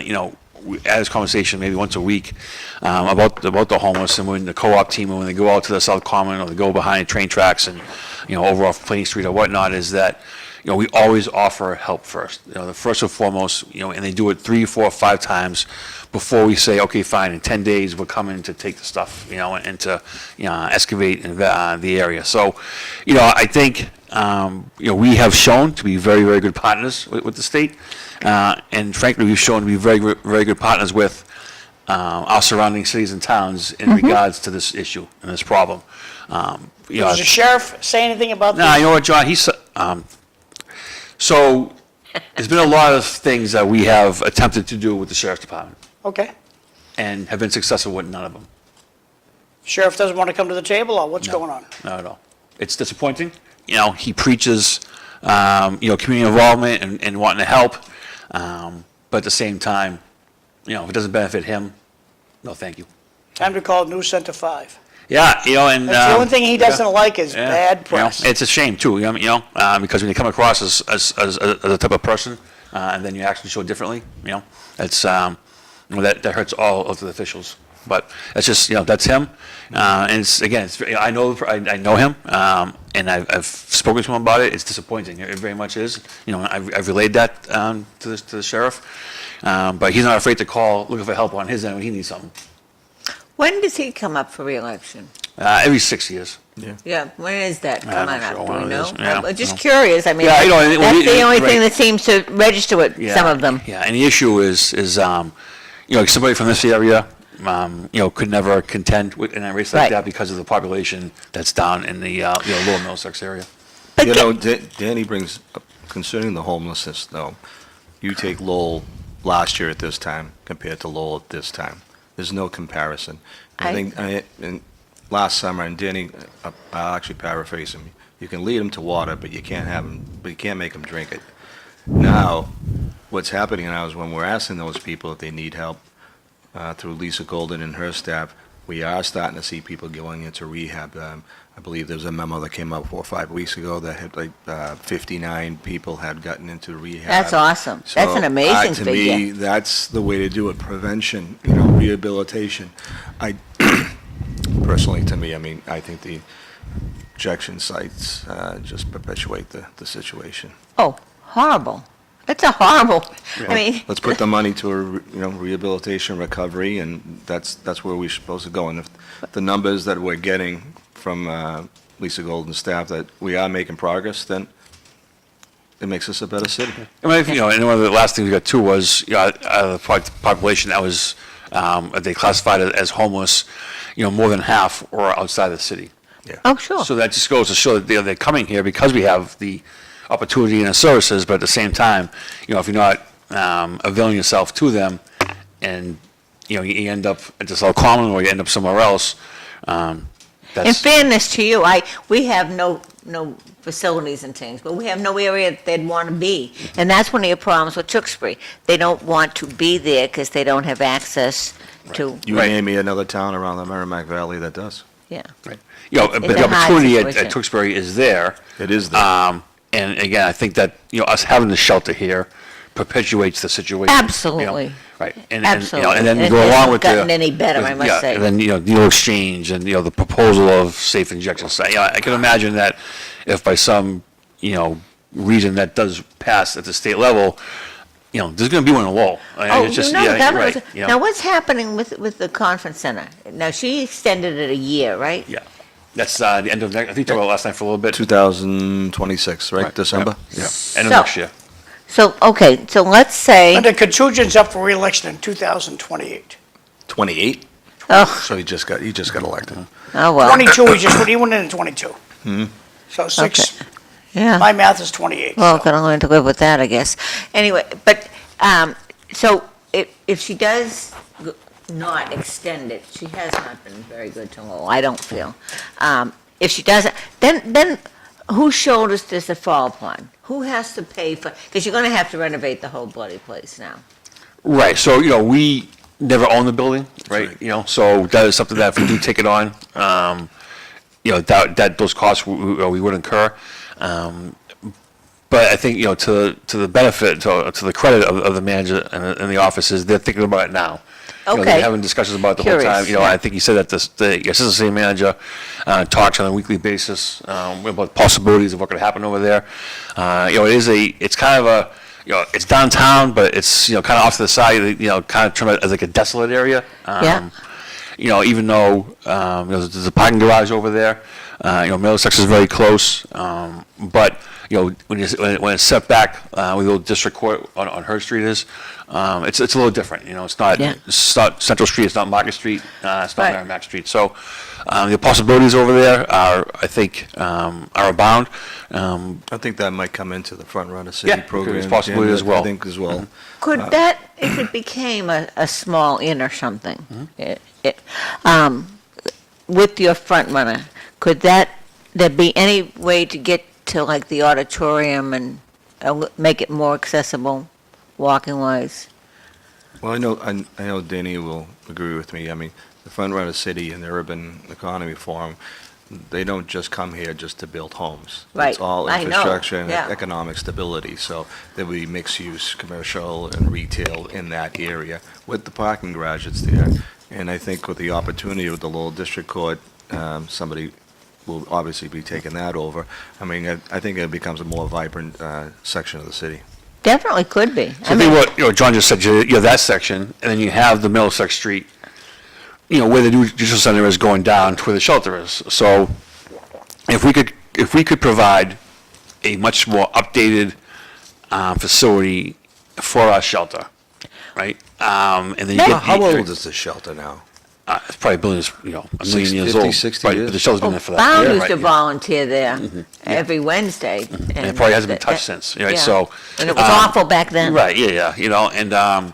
we had this conversation maybe once a week, about the homeless, and when the co-op team, when they go out to the South Common, or they go behind train tracks and, over off Plain Street or whatnot, is that, we always offer help first. The first and foremost, and they do it 3, 4, 5 times before we say, okay, fine, in 10 days, we're coming to take the stuff, and to, excavate the area. So, I think, we have shown to be very, very good partners with the state. And frankly, we've shown to be very, very good partners with our surrounding cities and towns in regards to this issue and this problem. Does the sheriff say anything about No, this? you know what, John? So there's been a lot of things that we have attempted to do with the sheriff's department Okay. and have been successful with none of them. Sheriff doesn't want to come to the table, or what's going on? Not at all. It's disappointing. He preaches, community involvement and wanting to help. But at the same time, if it doesn't benefit him, no, thank you. Time to call News Center 5. Yeah, and. That's the only thing he doesn't like is yeah, bad press. It's a shame too, because when you come across as a type of person, and then you actually show differently, it's, that hurts all of the officials. But it's just, that's him. And it's, again, I know him, and I've spoken to him about it. It's disappointing. It very much is. I've relayed that to the sheriff. But he's not afraid to call, looking for help on his end when he needs something. When does he come up for reelection? Every 6 years. Yeah, when is that I'm coming not sure up? Do when we it know? is. Yeah, I'm just no. curious. I mean, Yeah, that's the only thing right. that seems to register with some of them. Yeah, and the issue is somebody from this area, could never contend with in a race like Right. that because of the population that's down in the Lower Middlesex area. But Danny brings up, concerning the homelessness, though, you take Lowell last year at this time compared to Lowell at this time. There's no comparison. And last summer, and Danny, I'll actually paraphrase him, you can lead them to water, but you can't make them drink it. Now, what's happening now is when we're asking those people if they need help, through Lisa Golden and her staff, we are starting to see people going into rehab. I believe there's a memo that came out 4 or 5 weeks ago that had 59 people had gotten into rehab. That's awesome. That's an amazing To figure. me, that's the way to do it, prevention, rehabilitation. Personally, to me, I think the injection sites just perpetuate the situation. Oh, horrible. It's a horrible, I mean. Let's put the money to rehabilitation, recovery, and that's where we're supposed to go. And if the numbers that we're getting from Lisa Golden's staff that we are making progress, then it makes us a better city. And one of the last things we got too was the population that was they classified as homeless. More than half were outside the city. Yeah. Oh, sure. So that just goes to show that they're coming here because we have the opportunity and the services, but at the same time, if you're not availing yourself to them, and you end up at the South Common or you end up somewhere else. In That's fairness to you, we have no facilities and things, but we have no area that they'd want to be. And that's one of your problems with Tewksbury. They don't want to be there because they don't have access to, You Right. name me another town around the Merrimack Valley that does. yeah. but It's the a hard opportunity situation. at Tewksbury is there. It is there. And again, I think that us having the shelter here perpetuates the situation. Absolutely. Right. Absolutely. And then And go it along hasn't with gotten any better, I must say. And then needle exchange and the proposal of safe injection site. I can imagine that if by some reason that does pass at the state level, there's going to be one in Lowell. Oh, It's just, that right. was, now what's happening with the conference center? Now, she extended it a year, right? Yeah. That's the end of next. I think you talked about it last night for a little bit. 2026, right? Right, December? yeah. Yeah. End of So- next year. So, okay, so let's say, Linda Katujan's up for reelection in 2028. 28? oh, So he just got elected. oh, well, 22, he went in 22. So six, yeah. my math is 28. Well, so. gonna learn to live with that, I guess. Anyway, but, so if she does not extend it, she has not been very good to Lowell, I don't feel. If she doesn't, then whose shoulders does it fall upon? Who has to pay for, because you're gonna have to renovate the whole bloody place now. Right, so, we never own the building, right? So that is something that if we do take it on, that those costs we would incur. But I think, to the benefit, to the credit of the manager and the offices, they're thinking about it now. Okay. They're having discussions about it the whole time. Curious, yeah. I think he said that the assistant city manager talks on a weekly basis about possibilities of what could happen over there. It's kind of a, it's downtown, but it's, kind of off to the side, kind of termed as like a desolate area. Yeah. Even though, there's a parking garage over there, Middlesex is very close, but, when it's set back, with the district court on Her Street is, it's a little different, it's not, Yeah. it's not Central Street, it's not Market Street, it's not Right. Merrimack Street, so, the possibilities over there are, I think, are abound. I think that might come into the Front Runner City Yeah, program. it's possible Jim, as well. I think as well. Could that, if it became a small inn or something, with your front runner, could there be any way to get to like the auditorium and make it more accessible, walking wise? Well, I know Danny will agree with me. I mean, the Front Runner City and the Urban Economy Forum, they don't just come here just to build homes. Right. It's all I know. infrastructure and Yeah. economic stability. So there'll be mixed use, commercial and retail in that area with the parking garage that's there. And I think with the opportunity with the Lowell District Court, somebody will obviously be taking that over. I mean, I think it becomes a more vibrant section of the city. Definitely could be. So I think what, John just said, you have that section, and then you have the Middlesex Street, where the new judicial center is going down to where the shelter is. So if we could provide a much more updated facility for our shelter, right? And then you get How old is the shelter now? it's probably billions, a million years 50, old. 60 Right, years? but the shelter's been there for that. Bound Yeah, used right, to yeah. volunteer there every Wednesday. And it probably hasn't been touched since, right? yeah. So. And it was awful back then. Right, yeah, and,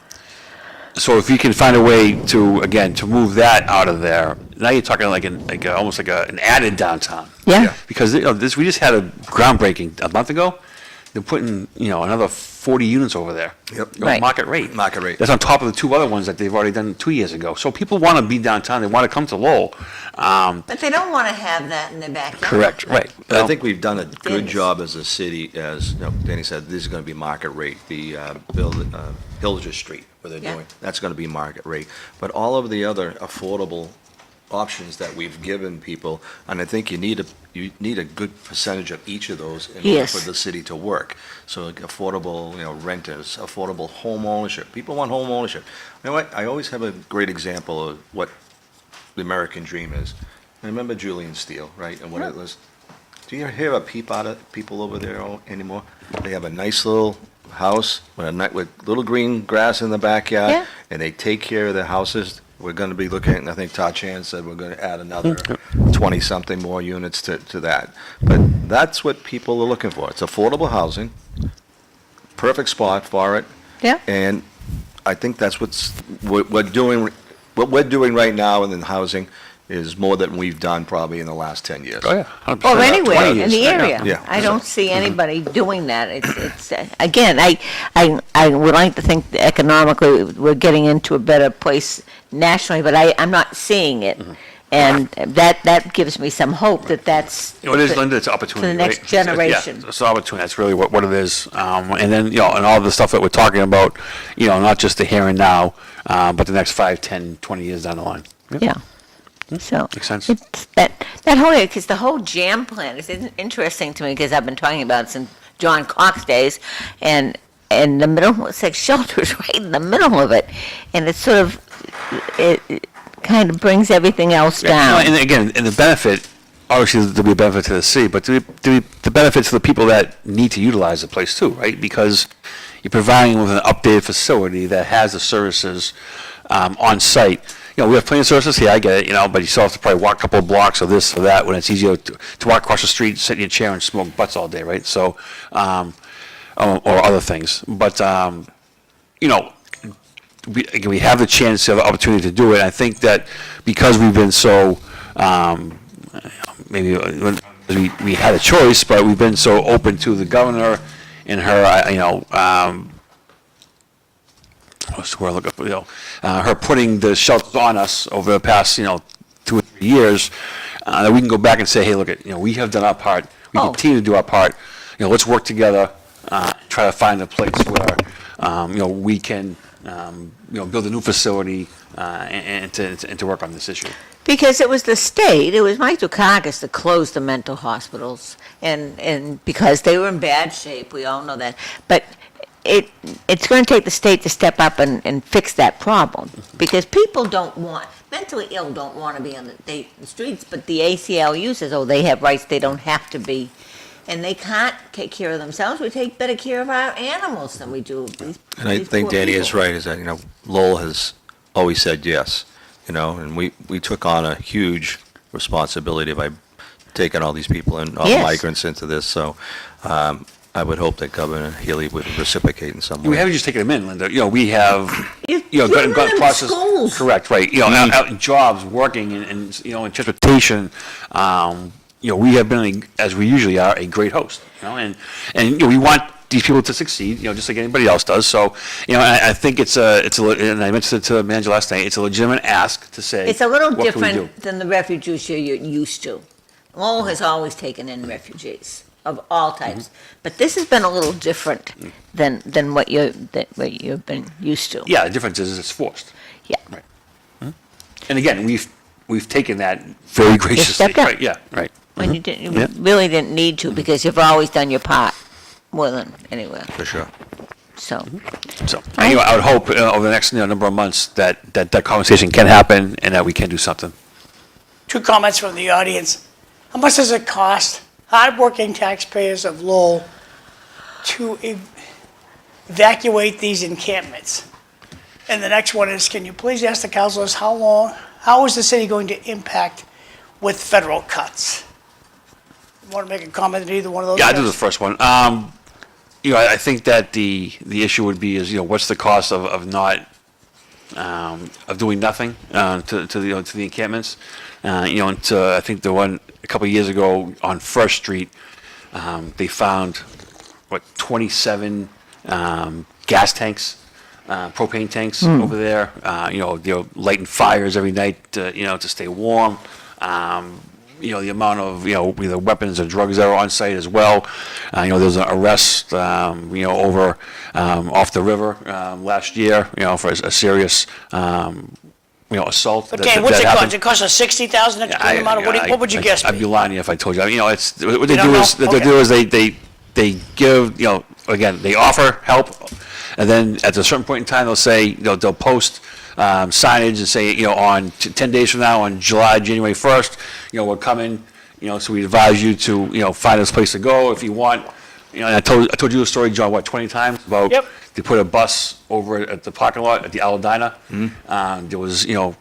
so if you can find a way to, again, to move that out of there, now you're talking almost like an added downtown. Yeah. Because, we just had a groundbreaking a month ago. They're putting, another 40 units over there. Yep. Right. Market rate. Market rate. That's on top of the two other ones that they've already done 2 years ago. So people want to be downtown, they want to come to Lowell. But they don't want to have that in their backyard. Correct, right. But I think we've done a good Dennis. job as a city, as Danny said, this is going to be market rate. The Pillager Street, where they're Yeah. doing, that's going to be market rate. But all of the other affordable options that we've given people, and I think you need a good percentage of each of those in order Yes. for the city to work. So like affordable, renters, affordable home ownership. People want home ownership. You know what? I always have a great example of what the American dream is. I remember Julian Steele, right? And what it was. Do you hear a peep out of people over there anymore? They have a nice little house with little green grass in the backyard, Yeah. and they take care of their houses. We're going to be looking, I think Todd Chan said we're going to add another 20-something more units to that. But that's what people are looking for. It's affordable housing, perfect spot for it. Yeah. And I think that's what we're doing right now in the housing is more than we've done probably in the last 10 years. Oh, yeah. 100%. Or anywhere 20 in years. the area. Yeah. I don't see anybody doing that. It's again, I would like to think that economically we're getting into a better place nationally, but I'm not seeing it. And that gives me some hope that that's. It is, Linda, it's opportunity, For the next right? generation. Yeah, it's an opportunity, that's really what it is. And then, and all the stuff that we're talking about, not just the here and now, but the next 5, 10, 20 years down the line. Yeah. So. Makes sense. It's that whole, because the whole jam plan is interesting to me, because I've been talking about it since John Cox days, and the Middlesex shelter is right in the middle of it, and it's sort of, it kind of brings everything else down. And again, and the benefit, obviously there'll be a benefit to the city, but the benefit to the people that need to utilize the place too, right? Because, you're providing them with an updated facility that has the services on site. You know, we have plenty of services here, I get it, you know, but you still have to probably walk a couple of blocks or this or that when it's easier to walk across the street, sit in your chair and smoke butts all day, right? So, or other things. But, you know, we have the chance to have the opportunity to do it. I think that because we've been so, maybe we had a choice, but we've been so open to the governor and her, you know, what's the word I look up, you know, her putting the shelters on us over the past, you know, 2 or 3 years, that we can go back and say, hey, look, you know, we have done our part. We continue to do our part. You know, let's work together, try to find a place where, you know, we can, you know, build a new facility and to work on this issue. Because it was the state, it was Mike Dukakis that closed the mental hospitals, and because they were in bad shape, we all know that. But it's going to take the state to step up and fix that problem, because people mentally ill don't want to be on the streets, but the ACLU says, oh, they have rights, they don't have to be. And they can't take care of themselves. We take better care of our animals than we do And I think Danny is right, is that, you know, Lowell has always said yes, you know, and we took on a huge responsibility by taking all these people and all Yes. migrants into this, so I would hope that Governor Healy would reciprocate in some way. We haven't just taken them in, Linda. You know, we have, you know, put them got in process. schools. Correct, right. You know, out in jobs, working, and you know, in transportation. You know, we have been, as we usually are, a great host. You know, and you know, we want these people to succeed. You know, just like anybody else does. So, you know, I think it's a, and I mentioned it to the manager last night. It's a legitimate ask to say. It's a little what can we do? different than the refugees you're used to. Lowell has always taken in refugees of all types, but this has been a little different than what you've been used to. Yeah, the difference is it's forced. Yeah. Right. And again, we've taken that very graciously. stepped up. Right, yeah, right. When you didn't, Yeah. really didn't need to, because you've always done your part more than anywhere. For sure. So, So, anyway, I would hope over the next number of months that conversation can happen and that we can do something. 2 comments from the audience. How much does it cost hardworking taxpayers of Lowell to evacuate these encampments? And the next one is, can you please ask the councilors how is the city going to impact with federal cuts? Want to make a comment on either one of those? Yeah, I'll guys? do the first one. You know, I think that the issue would be is, you know, what's the cost of not, of doing nothing to the encampments? You know, and I think the one a couple of years ago on First Street, they found, 27 gas tanks, propane tanks over there. You know, they're lighting fires every night, you know, to stay warm. You know, the amount of, you know, either weapons or drugs that are on site as well. You know, there was an arrest, you know, over off the river last year, you know, for a serious, you know, assault. But Dan, what's it cost? It costs us $60,000 to clean them out? What would you guess I'd be me? lying if I told you. You know, it's what they You don't do is know? what they do is they give, you know, again, they offer help, and then at a certain point in time they'll say, you know, they'll post signage and say, you know, on 10 days from now, on January 1st, you know, we're coming, you know, so we advise you to, you know, find us a place to go if you want. You know, and I told you the story, John, 20 times about Yep. they put a bus over at the parking lot at the Aladina. There was, you know,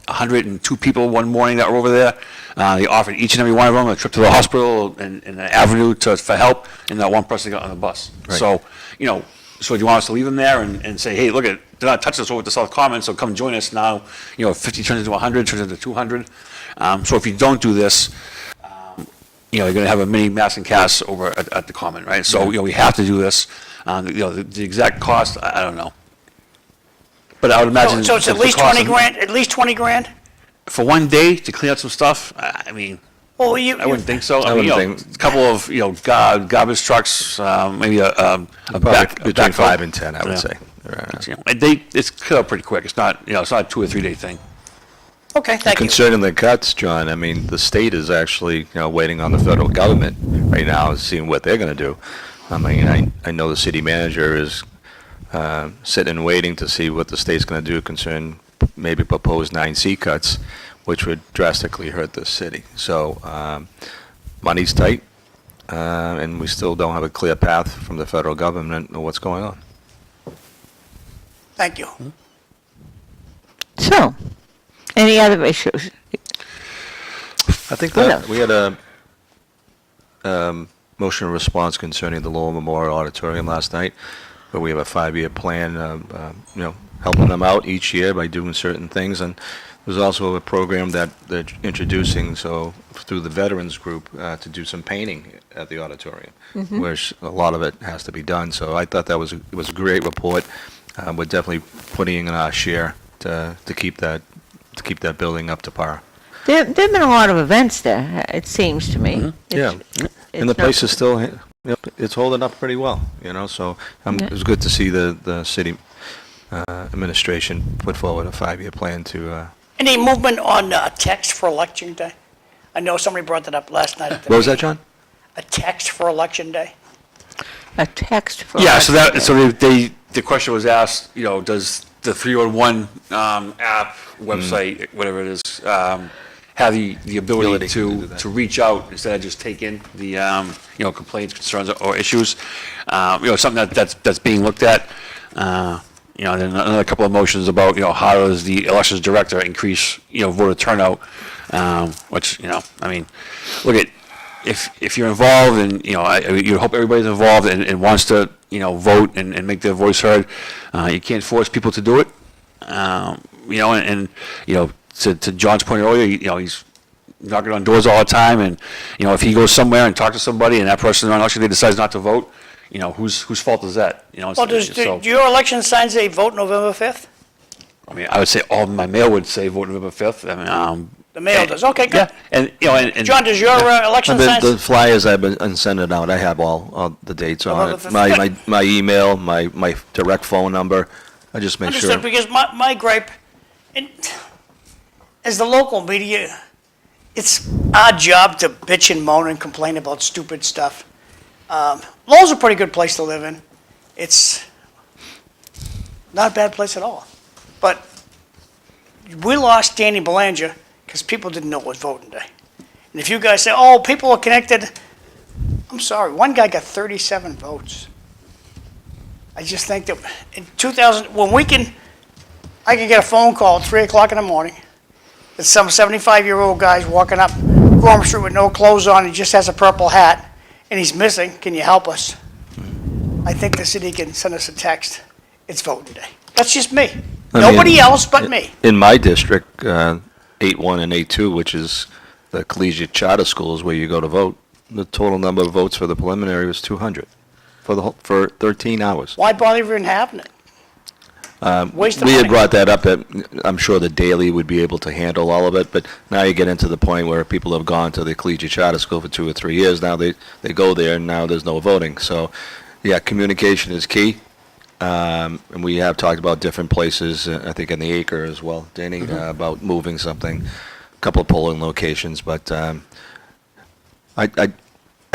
102 people one morning that were over there. They offered each and every one of them a trip to the hospital and an avenue for help, and that one person got on the bus. Right. So, you know, so do you want us to leave them there and say, hey, look, they're not touching us over at the South Common, so come join us now. You know, 50 turns into 100, turns into 200. So if you don't do this, you know, you're going to have a mini mass and cast over at the Common, right? So, you know, we have to do this. You know, the exact cost, I don't know. But I would imagine. So it's at the least cost 20 grand, at least 20 grand? For one day to clean up some stuff, I mean, Well, I wouldn't think so. I mean, you wouldn't know, think- a couple of, you know, garbage trucks, maybe a Probably between backhoe. 5 and 10, I would Yeah. say. You know, and it's clear up pretty quick. It's not, you know, it's not a 2 or 3 day thing. Okay, thank you. Concerning the cuts, John, I mean, the state is actually, you know, waiting on the federal government right now, seeing what they're going to do. I mean, I know the city manager is sitting and waiting to see what the state's going to do concerning maybe proposed 9C cuts, which would drastically hurt the city. So money's tight, and we still don't have a clear path from the federal government of what's going on. Thank you. So, any other issues? I think What that else? we had a motion of response concerning the Lowell Memorial Auditorium last night, where we have a 5-year plan, helping them out each year by doing certain things. And there's also a program that they're introducing, so through the Veterans Group, to do some painting at the auditorium, where a lot of it has to be done. So I thought that was a great report. We're definitely putting in our share to keep that building up to par. There've been a lot of events there, it seems to me. Yeah, and the place is still, it's holding up pretty well, so Yeah. it was good to see the city administration put forward a 5-year plan to, Any movement on text for election day? I know somebody brought that up last night. At the what was that, meeting. John? A text for election day? A text for. Yeah, the question was asked, does the 311 app, website, whatever it is, have the ability Ability to do that. to reach out instead of just take in the, complaints, concerns, or issues? Something that's being looked at. Then another couple of motions about, how does the elections director increase, voter turnout? Which, look at, if you're involved and, you hope everybody's involved and wants to, vote and make their voice heard. You can't force people to do it. To John's point earlier, he's knocking on doors all the time, and, if he goes somewhere and talks to somebody and that person on election day decides not to vote, whose fault is that? Well, do your election signs say vote November 5th? I would say all my mail would say vote November 5th. The mail does, okay, good. Yeah, and John, does your election The signs? flyers I've been sending out, I have all the dates on November it. 5th. My email, my direct phone number, I just make sure. Understood, because my gripe, and as the local media, it's our job to bitch and moan and complain about stupid stuff. Lowell's a pretty good place to live in. It's not a bad place at all. But we lost Danny Belanger because people didn't know it was voting day. And if you guys say, oh, people are connected, I'm sorry, one guy got 37 votes. I just think that in 2000, I can get a phone call at 3 o'clock in the morning. That some 75-year-old guy's walking up Gorham Street with no clothes on, he just has a purple hat, and he's missing, can you help us? I think the city can send us a text, it's voting day. That's just me. Nobody else but me. In my district, 8-1 and 8-2, which is the collegiate charter schools where you go to vote, the total number of votes for the preliminary was 200 for 13 hours. Why bother even having it? Waste of We had money. brought that up, that I'm sure the Daily would be able to handle all of it, but now you get into the point where people have gone to the collegiate charter school for 2 or 3 years, now they go there, and now there's no voting. So, yeah, communication is key, and we have talked about different places, I think in the Acre as well, Danny, about moving something, a couple of polling locations, but I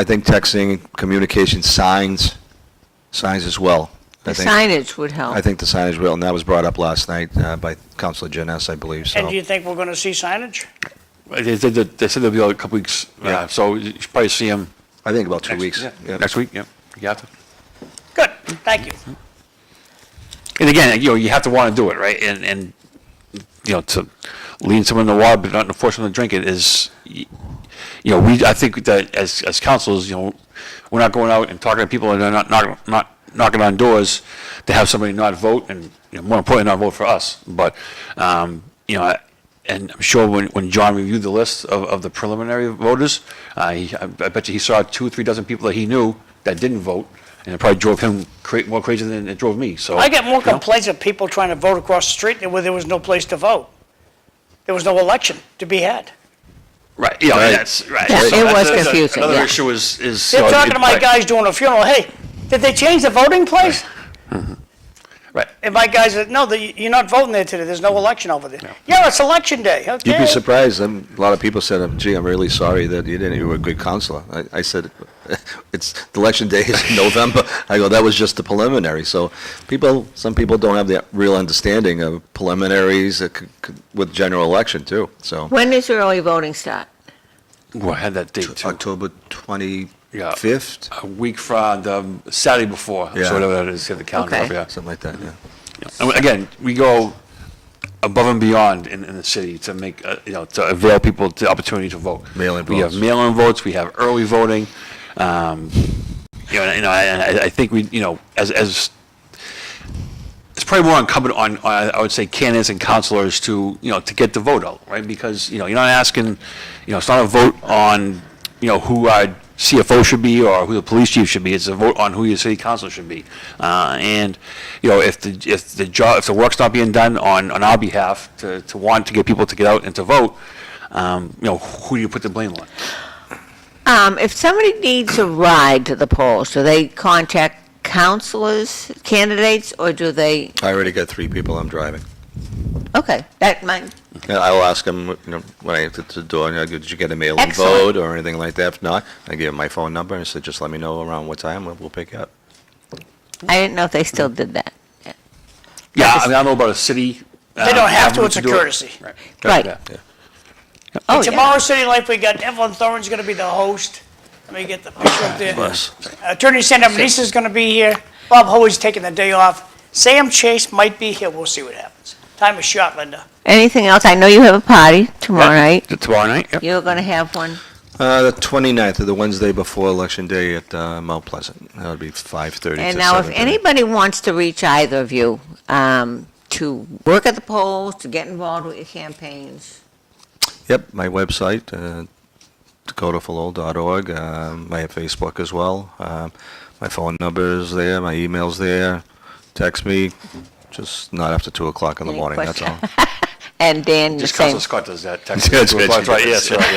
think texting, communication, signs as well. The signage would help. I think the signage will, and that was brought up last night by Councilor Anthes, I believe, so. And do you think we're going to see signage? they said there'll be a couple weeks, Yeah. so you should probably see him I think about 2 weeks. Yeah. next week, yeah. You have to. Good, thank you. And again, you have to want to do it, right? And to lean someone in the water but not force them to drink it is, I think that as councils, we're not going out and talking to people and they're not knocking on doors to have somebody not vote and, more importantly, not vote for us. But, and I'm sure when John reviewed the list of the preliminary voters, I bet you he saw 2 or 3 dozen people that he knew that didn't vote, and it probably drove him more crazy than it drove me, so. I get more complaints of people trying to vote across the street where there was no place to vote. There was no election to be had. Right, Right. that's, right. Yeah, So it was that's confusing, Another yeah. issue is. They're talking to my guys doing a funeral, hey, did they change the voting place? Right. And my guys said, no, you're not voting there today, there's no election over there. Yeah, it's election day, okay. You'd be surprised, a lot of people said, gee, I'm really sorry that you were a good counselor. I said, the election day is in November. I go, that was just the preliminary. So some people don't have the real understanding of preliminaries with general election too, so. When does early voting start? Well, I had that date too. October 25th, A week from the Saturday before, Yeah. so whatever that is, get the calendar Okay. up, yeah. something like that, yeah. And again, we go above and beyond in the city to make, to avail people the opportunity to vote. Mail-in We have votes. mail-in votes, we have early voting. I think as it's probably more incumbent on, I would say, candidates and councilors to get the vote out, right? Because, you're not asking, it's not a vote on, who our CFO should be or who the police chief should be. It's a vote on who your city council should be. And, if the work's not being done on our behalf to want to get people to get out and to vote, who do you put the blame on? If somebody needs a ride to the polls, do they contact councilors, candidates, or do they, I already got 3 people I'm driving. okay, that might, And I will ask them, when I get to the door, did you get a mail-in Excellent. vote or anything like that? If not, I give them my phone number and said, just let me know around what time, we'll pick you up. I didn't know if they still did that. Yeah, I don't know about a city. They don't have to, avenue it's a do it. courtesy. Right. Yeah. Oh, yeah. Tomorrow, City Life, we got Evelyn Thorne's gonna be the host. Let me get the picture up there. Yes. Attorney Sandra Meneses is gonna be here. Bob Hoey's taking the day off. Sam Chase might be here. We'll see what happens. Time is short, Linda. Anything else? I know you have a party tomorrow night. Tomorrow night, yep. You're gonna have one. The 29th, the Wednesday before Election Day at Mount Pleasant. That would be 5:30 to And now, if 7:30. anybody wants to reach either of you, to work at the polls, to get involved with your campaigns, Yep, my website, dakotaforlowell.org. I have Facebook as well. My phone number is there, my email's there. Text me, just not after 2 o'clock in the Any morning, that's all. question? And Dan, the Just same. Councilor Scott does that. Text That's me. right, Right, yes, right,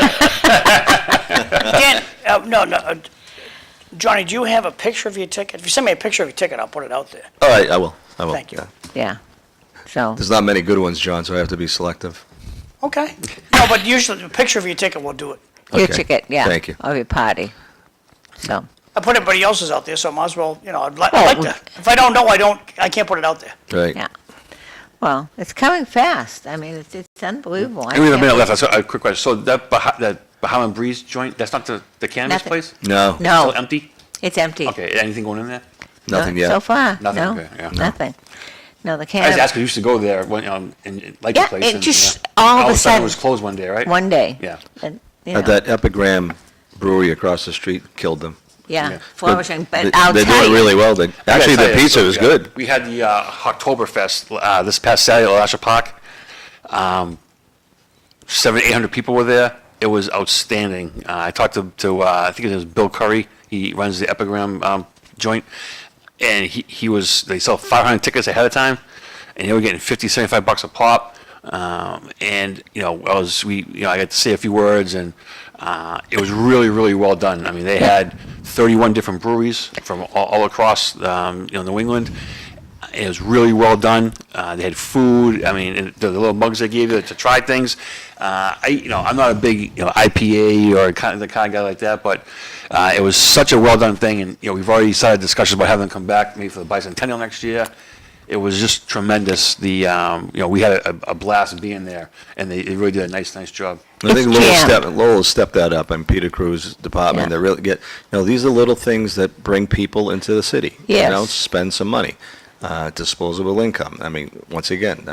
yeah. Dan, no, Johnny, do you have a picture of your ticket? If you send me a picture of your ticket, I'll put it out there. All right, I will. Thank you. Yeah. Yeah. So, There's not many good ones, John, so I have to be selective. Okay. No, but usually, a picture of your ticket will do it. your Okay. ticket, yeah. Thank you. Of your party. So, I put everybody else's out there, so I might as well, I'd like Oh, to. If I don't know, I can't put it out there. Right. yeah. Well, it's coming fast. I mean, it's unbelievable. I And we have a can't minute left. So, a quick question. So that Bahama Breeze joint, that's not the cannabis Nothing. place? No, No, Still empty? it's empty. Okay, anything going in there? nothing No, yet. So far, Nothing, no, okay, yeah. No. nothing. No, the I just cannabis, asked, 'cause we used to go there when, and like the Yeah, place. it and, just yeah. all of a it sudden- was closed one day, right? one day. Yeah. And, At that Epigram Brewery across the street killed them. yeah, Yeah. flourishing, but They- I'll They're tell doing you. really well. Actually, tell the you, pizza so, was yeah, good. We had the Oktoberfest this past Saturday at Lasher Park. 700-800 people were there. It was outstanding. I talked to I think it was Bill Curry. He runs the Epigram joint, and they sell 500 tickets ahead of time, and they were getting $50-75 a pop. And I got to say a few words, and it was really, really well done. I mean, they had 31 different breweries from all across New England. It was really well done. They had food. I mean, and the little mugs they gave you to try things. I'm not a big IPA or the kind of guy like that, but it was such a well done thing. And we've already started discussions about having them come back maybe for the bicentennial next year. It was just tremendous. We had a blast being there, and they really did a nice job. I think It's jammed. Lowell stepped that up, and Peter Cruz's department. Yeah. They really get, these are little things that bring people into the city. Yes. Spend some money, disposable income. I mean, once again,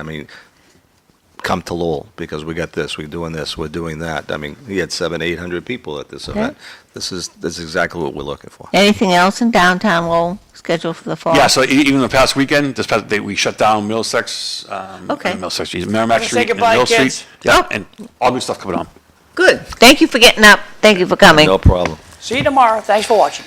come to Lowell because we got this, we're doing this, we're doing that. I mean, he had 700-800 people at this event. This is exactly what we're looking for. Anything else in downtown Lowell scheduled for the fall? Yeah, so even the past weekend, this past day, we shut down Middlesex, Okay. Middlesex, Merrimack Say Street and goodbye, Mill kids. Street. Yeah, Oh. and all good stuff coming on. Good. Thank you for getting up. Thank you for coming. No problem. See you tomorrow. Thanks for watching.